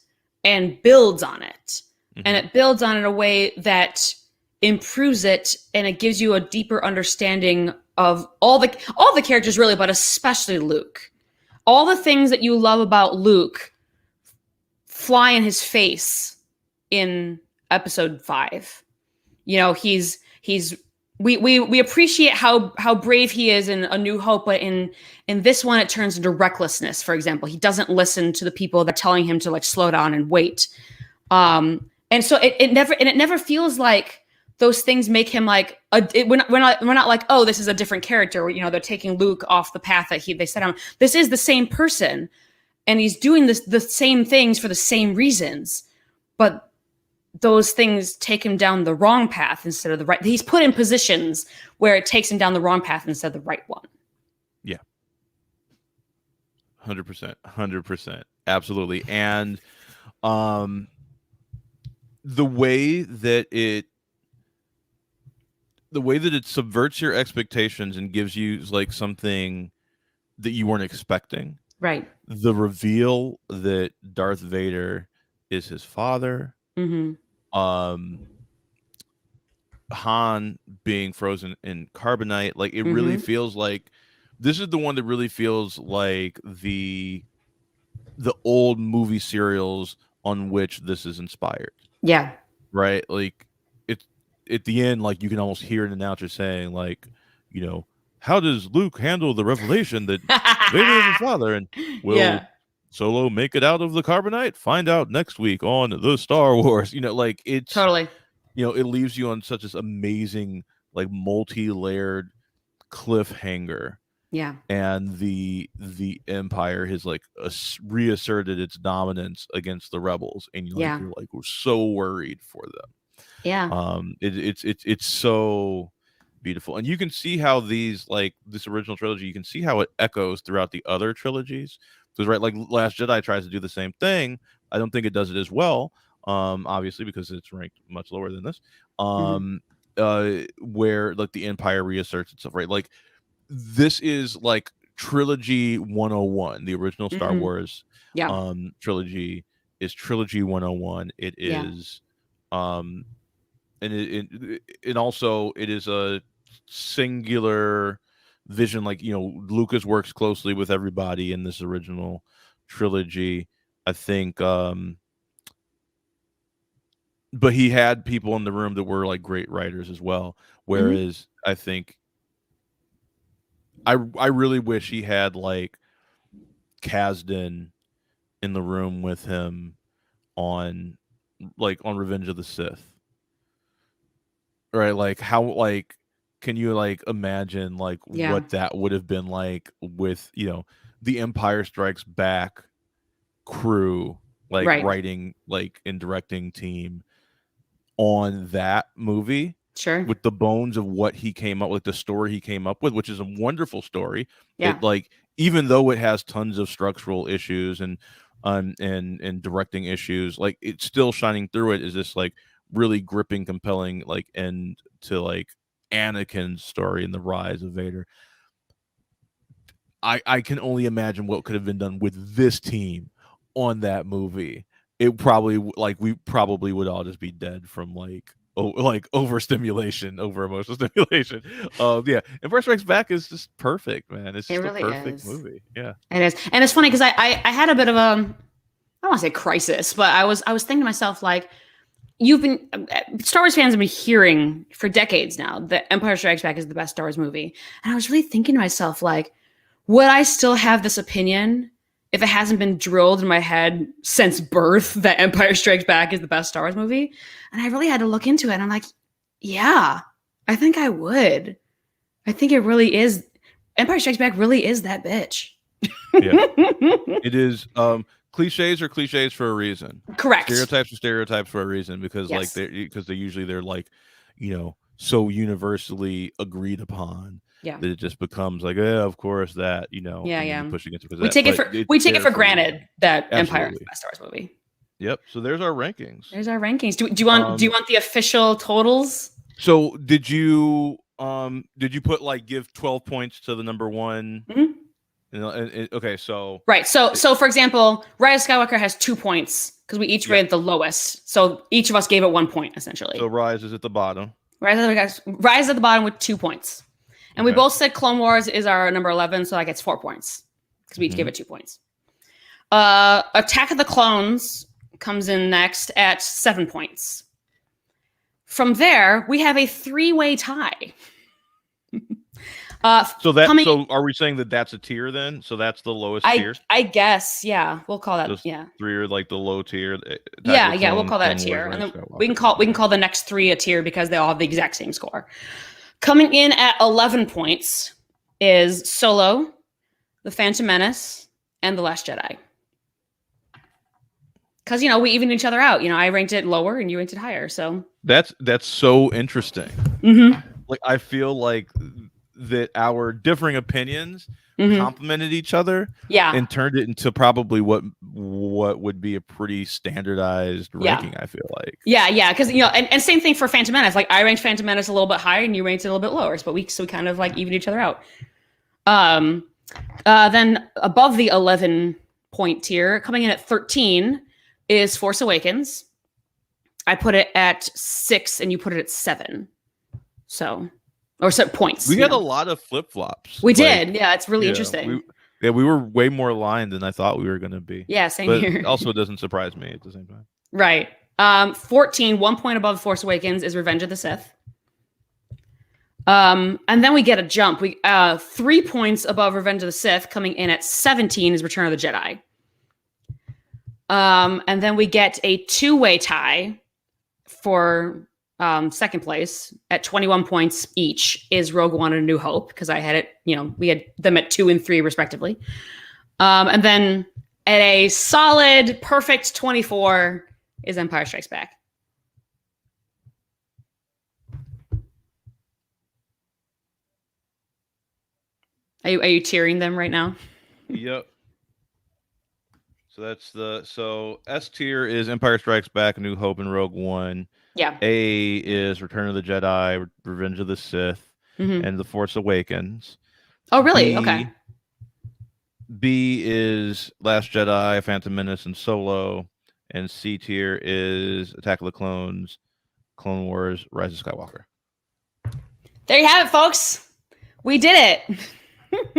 and builds on it. And it builds on it in a way that improves it, and it gives you a deeper understanding of all the characters, really, but especially Luke. All the things that you love about Luke fly in his face in episode 5. We appreciate how brave he is in A New Hope, but in this one it turns into recklessness. For example, he doesn't listen to the people that are telling him to like slow down and wait. And so it never feels like those things make him like we're not like, oh, this is a different character. They're taking Luke off the path that they set him. This is the same person, and he's doing the same things for the same reasons, but those things take him down the wrong path instead of the right. He's put in positions where it takes him down the wrong path instead of the right one. Yeah. 100%. Absolutely. And the way that it subverts your expectations and gives you like something that you weren't expecting. Right. The reveal that Darth Vader is his father. Han being frozen in carbonite, like it really feels like this is the one that really feels like the old movie serials on which this is inspired. Yeah. Right. Like it's at the end, like you can almost hear an announcer saying, like, how does Luke handle the revelation that Vader is his father? And will Solo make it out of the carbonite? Find out next week on the Star Wars. Like it's totally. It leaves you on such this amazing, like multi-layered cliffhanger. Yeah. And the Empire has like reasserted its dominance against the rebels, and you're like, we're so worried for them. Yeah. It's so beautiful, and you can see how this original trilogy, you can see how it echoes throughout the other trilogies. Because like Last Jedi tries to do the same thing. I don't think it does it as well, obviously because it's ranked much lower than this. Where like the Empire reasserts itself, right? Like this is like trilogy 101. The original Star Wars trilogy is trilogy 101. It is and it also it is a singular vision. Like Lucas works closely with everybody in this original trilogy, I think, but he had people in the room that were like great writers as well, whereas I think I really wish he had like Kasdan in the room with him on Revenge of the Sith, right? Like how, like, can you like imagine like what that would have been like with the Empire Strikes Back crew, like writing like and directing team on that movie, with the bones of what he came up with, the story he came up with, which is a wonderful story. It, like, even though it has tons of structural issues and directing issues, like it's still shining through it is this like really gripping, compelling like end to like Anakin's story and the rise of Vader. I can only imagine what could have been done with this team on that movie. It probably we probably would all just be dead from like overstimulation, over emotional stimulation. And First Strikes Back is just perfect, man. It's just really a perfect movie. Yeah, it is. And it's funny because I had a bit of a, I don't want to say crisis, but I was thinking to myself, like, Star Wars fans have been hearing for decades now that Empire Strikes Back is the best Star Wars movie. And I was really thinking to myself, like, would I still have this opinion if it hasn't been drilled in my head since birth that Empire Strikes Back is the best Star Wars movie? And I really had to look into it. And I'm like, yeah, I think I would. I think it really is. Empire Strikes Back really is that bitch. It is. Cliches are cliches for a reason. Correct. Stereotypes are stereotypes for a reason, because they're like, so universally agreed upon. Yeah. That it just becomes like, of course that, push against it. We take it for granted that Empire is the best Star Wars movie. Yep. So there's our rankings. Do you want the official totals? So did you put like give 12 points to the number one? Mm-hmm. Okay, so right. So for example, Rise of Skywalker has 2 points because we each rated the lowest. So each of us gave it 1 point essentially. So Rise is at the bottom. Rise at the bottom with 2 points. And we both said Clone Wars is our number 11, so that gets 4 points because we each gave it 2 points. Attack of the Clones comes in next at 7 points. From there, we have a 3-way tie. So are we saying that that's a tier then? So that's the lowest tier? I guess, yeah. We'll call that, Those 3 are like the low tier. We'll call that a tier. And then we can call the next 3 a tier because they all have the exact same score. Coming in at 11 points is Solo, The Phantom Menace, and The Last Jedi. Because, we even each other out. I ranked it lower and you ranked it higher. So that's so interesting. Mm-hmm. Like, I feel like that our differing opinions complemented each other, and turned it into probably what would be a pretty standardized ranking. I feel like, because and same thing for Phantom Menace. Like, I ranked Phantom Menace a little bit higher, and you ranked it a little bit lower, but we kind of like even each other out. Then above the 11-point tier, coming in at 13, is Force Awakens. I put it at 6, and you put it at 7. Or set points. We had a lot of flip-flops. We did. Yeah, it's really interesting. We were way more aligned than I thought we were going to be. Yeah, same here. Also, it doesn't surprise me at the same time. Right. 14, 1 point above Force Awakens, is Revenge of the Sith. And then we get a jump. We 3 points above Revenge of the Sith, coming in at 17 is Return of the Jedi. And then we get a 2-way tie for second place at 21 points each is Rogue One and A New Hope, because I had it, we had them at 2 and 3 respectively. And then at a solid, perfect 24 is Empire Strikes Back. Are you tearing them right now? Yep. So S tier is Empire Strikes Back, A New Hope, and Rogue One. Yeah. A is Return of the Jedi, Revenge of the Sith, and The Force Awakens. Oh, really? Okay. B is Last Jedi, Phantom Menace, and Solo. And C tier is Attack of the Clones, Clone Wars, Rise of Skywalker. There you have it, folks. We did it.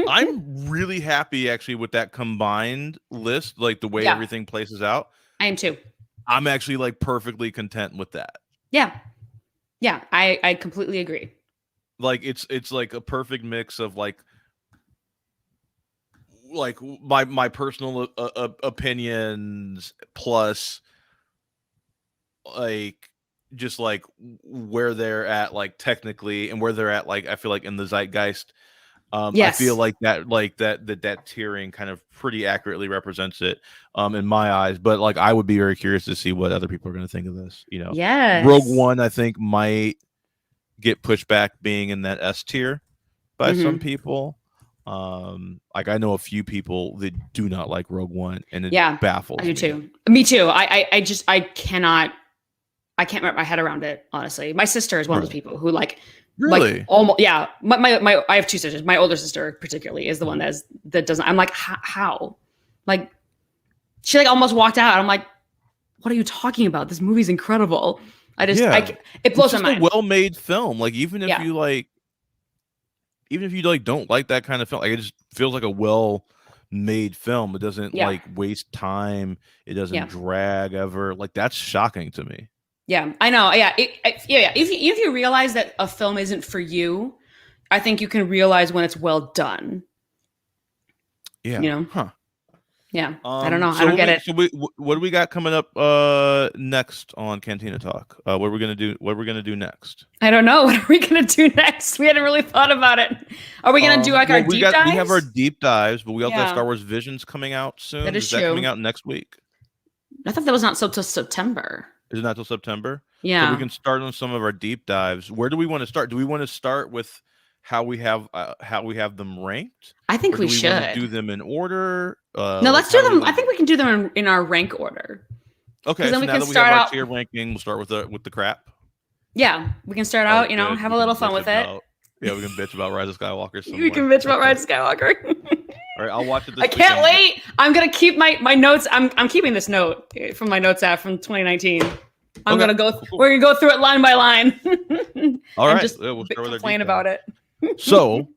I'm really happy, actually, with that combined list, like the way everything places out. I am too. I'm actually like perfectly content with that. Yeah. Yeah, I completely agree. Like it's like a perfect mix of like my personal opinions plus like just like where they're at like technically and where they're at like I feel like in the zeitgeist. Yes. I feel like that tiering kind of pretty accurately represents it in my eyes. But like I would be very curious to see what other people are going to think of this. Yes. Rogue One I think might get pushed back being in that S tier by some people. Like I know a few people that do not like Rogue One, and it baffles me. I do too. Me too. I can't wrap my head around it. Honestly, my sister is one of those people who like. Really? Like almost, yeah. My I have 2 sisters. My older sister particularly is the one that doesn't. I'm like, how? Like, she like almost walked out. I'm like, what are you talking about? This movie's incredible. It blows my mind. It's a well-made film. Like even if you don't like that kind of film, like it just feels like a well-made film. It doesn't like waste time. It doesn't drag ever. Like that's shocking to me. Yeah, I know. Yeah, If you realize that a film isn't for you, I think you can realize when it's well done. Yeah. Huh. Yeah. I don't know. I don't get it. So what do we got coming up next on Cantina Talk? What are we gonna do next? I don't know. What are we gonna do next? We hadn't really thought about it. Are we gonna do like our deep dives? We have our deep dives, but we also have Star Wars Visions coming out soon. That is true. That coming out next week? I thought that was not till September. Is it not till September? Yeah. So we can start on some of our deep dives. Where do we want to start? Do we want to start with how we have them ranked? I think we should do them in order. No, let's do them. I think we can do them in our rank order. Okay. So now that we have our tier ranking, we'll start with the crap. Yeah, we can start out. Have a little fun with it. Yeah, we can bitch about Rise of Skywalker. We can bitch about Rise of Skywalker. All right, I'll watch it. I can't wait. I'm gonna keep my notes. I'm keeping this note from my notes app from 2019. We're gonna go through it line by line. All right, just we'll start with complain about it. So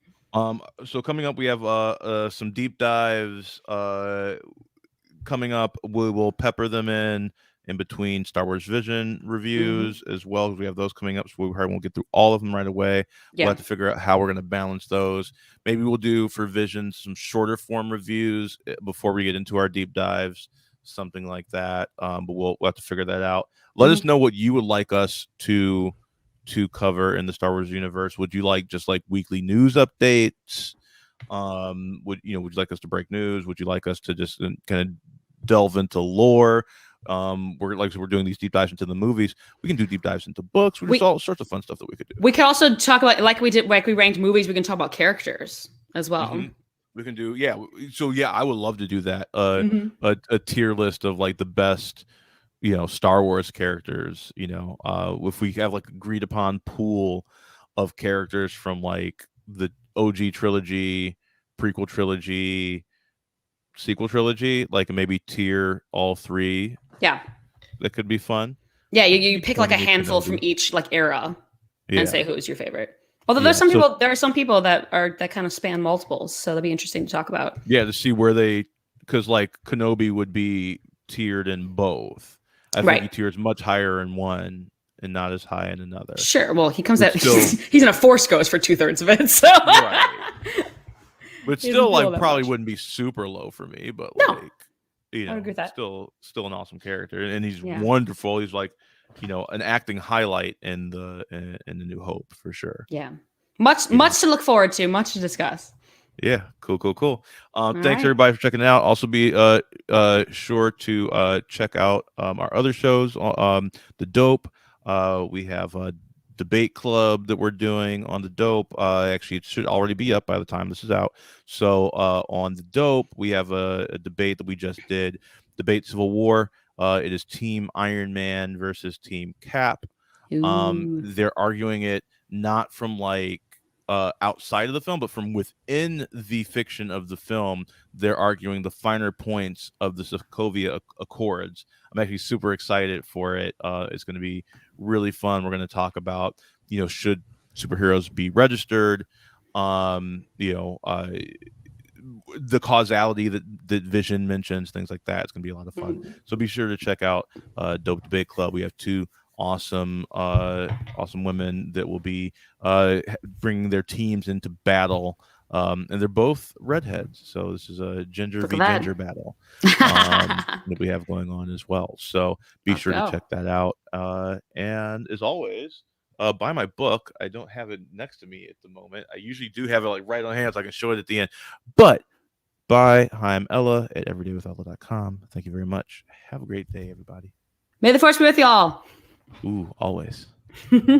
coming up, we have some deep dives coming up. We will pepper them in between Star Wars Vision reviews as well, as we have those coming up. So we probably won't get through all of them right away. We'll have to figure out how we're going to balance those. Maybe we'll do for Vision some shorter form reviews before we get into our deep dives, something like that. But we'll have to figure that out. Let us know what you would like us to cover in the Star Wars universe. Would you like just like weekly news updates? Would you like us to break news? Would you like us to just kind of delve into lore? We're doing these deep dives into the movies. We can do deep dives into books. There's all sorts of fun stuff that we could do. We could also talk about like we ranked movies. We can talk about characters as well. We can do So I would love to do that. A tier list of like the best, Star Wars characters. If we have like agreed upon pool of characters from like the OG trilogy, prequel trilogy, sequel trilogy, like maybe tier all 3. Yeah, that could be fun. Yeah, you pick like a handful from each like era and say who's your favorite. Although there are some people that kind of span multiples, so that'd be interesting to talk about. Yeah, to see where because like Kenobi would be tiered in both. I think he tiers much higher in one and not as high in another. Sure. Well, he comes But out. still- He's in a Force Ghost for 2/3 of it. So. Right. But He doesn't still, feel like, that probably much. wouldn't be super low for me. But No. like, you I would know, agree with that. still an awesome character, and he's Yeah. wonderful. He's like, you know, an acting highlight in the New Hope for sure. Yeah. Much to look forward to. Much to discuss. Yeah, cool. Thanks right. everybody for checking it out. Also, be sure to check out our other shows. The Dope. We have a debate club that we're doing on the Dope. Actually, it should already be up by the time this is out. So on the Dope, we have a debate that we just did. Debate Civil War. It is Team Iron Man versus Team Cap. Ooh. They're arguing it not from like outside of the film, but from within the fiction of the film. They're arguing the finer points of the Sokovia Accords. I'm actually super excited for it. It's going to be really fun. We're going to talk about, you know, should superheroes be registered? You know, the causality that Vision mentions, things like that. It's going to be a lot of fun. So be sure to check out Dope Debate Club. We have two awesome women that will be bringing their teams into battle, and they're both redheads, so this is a ginger v ginger battle that we have going on as well. So be sure to check that out, and as always, buy my book. I don't have it next to me at the moment. I usually do have it like right on hand so I can show it at the end, but buy Hi, I'm Ella at everydaywithella.com. Thank you very much. Have a great day, everybody. May the Force be with y'all. Ooh, always.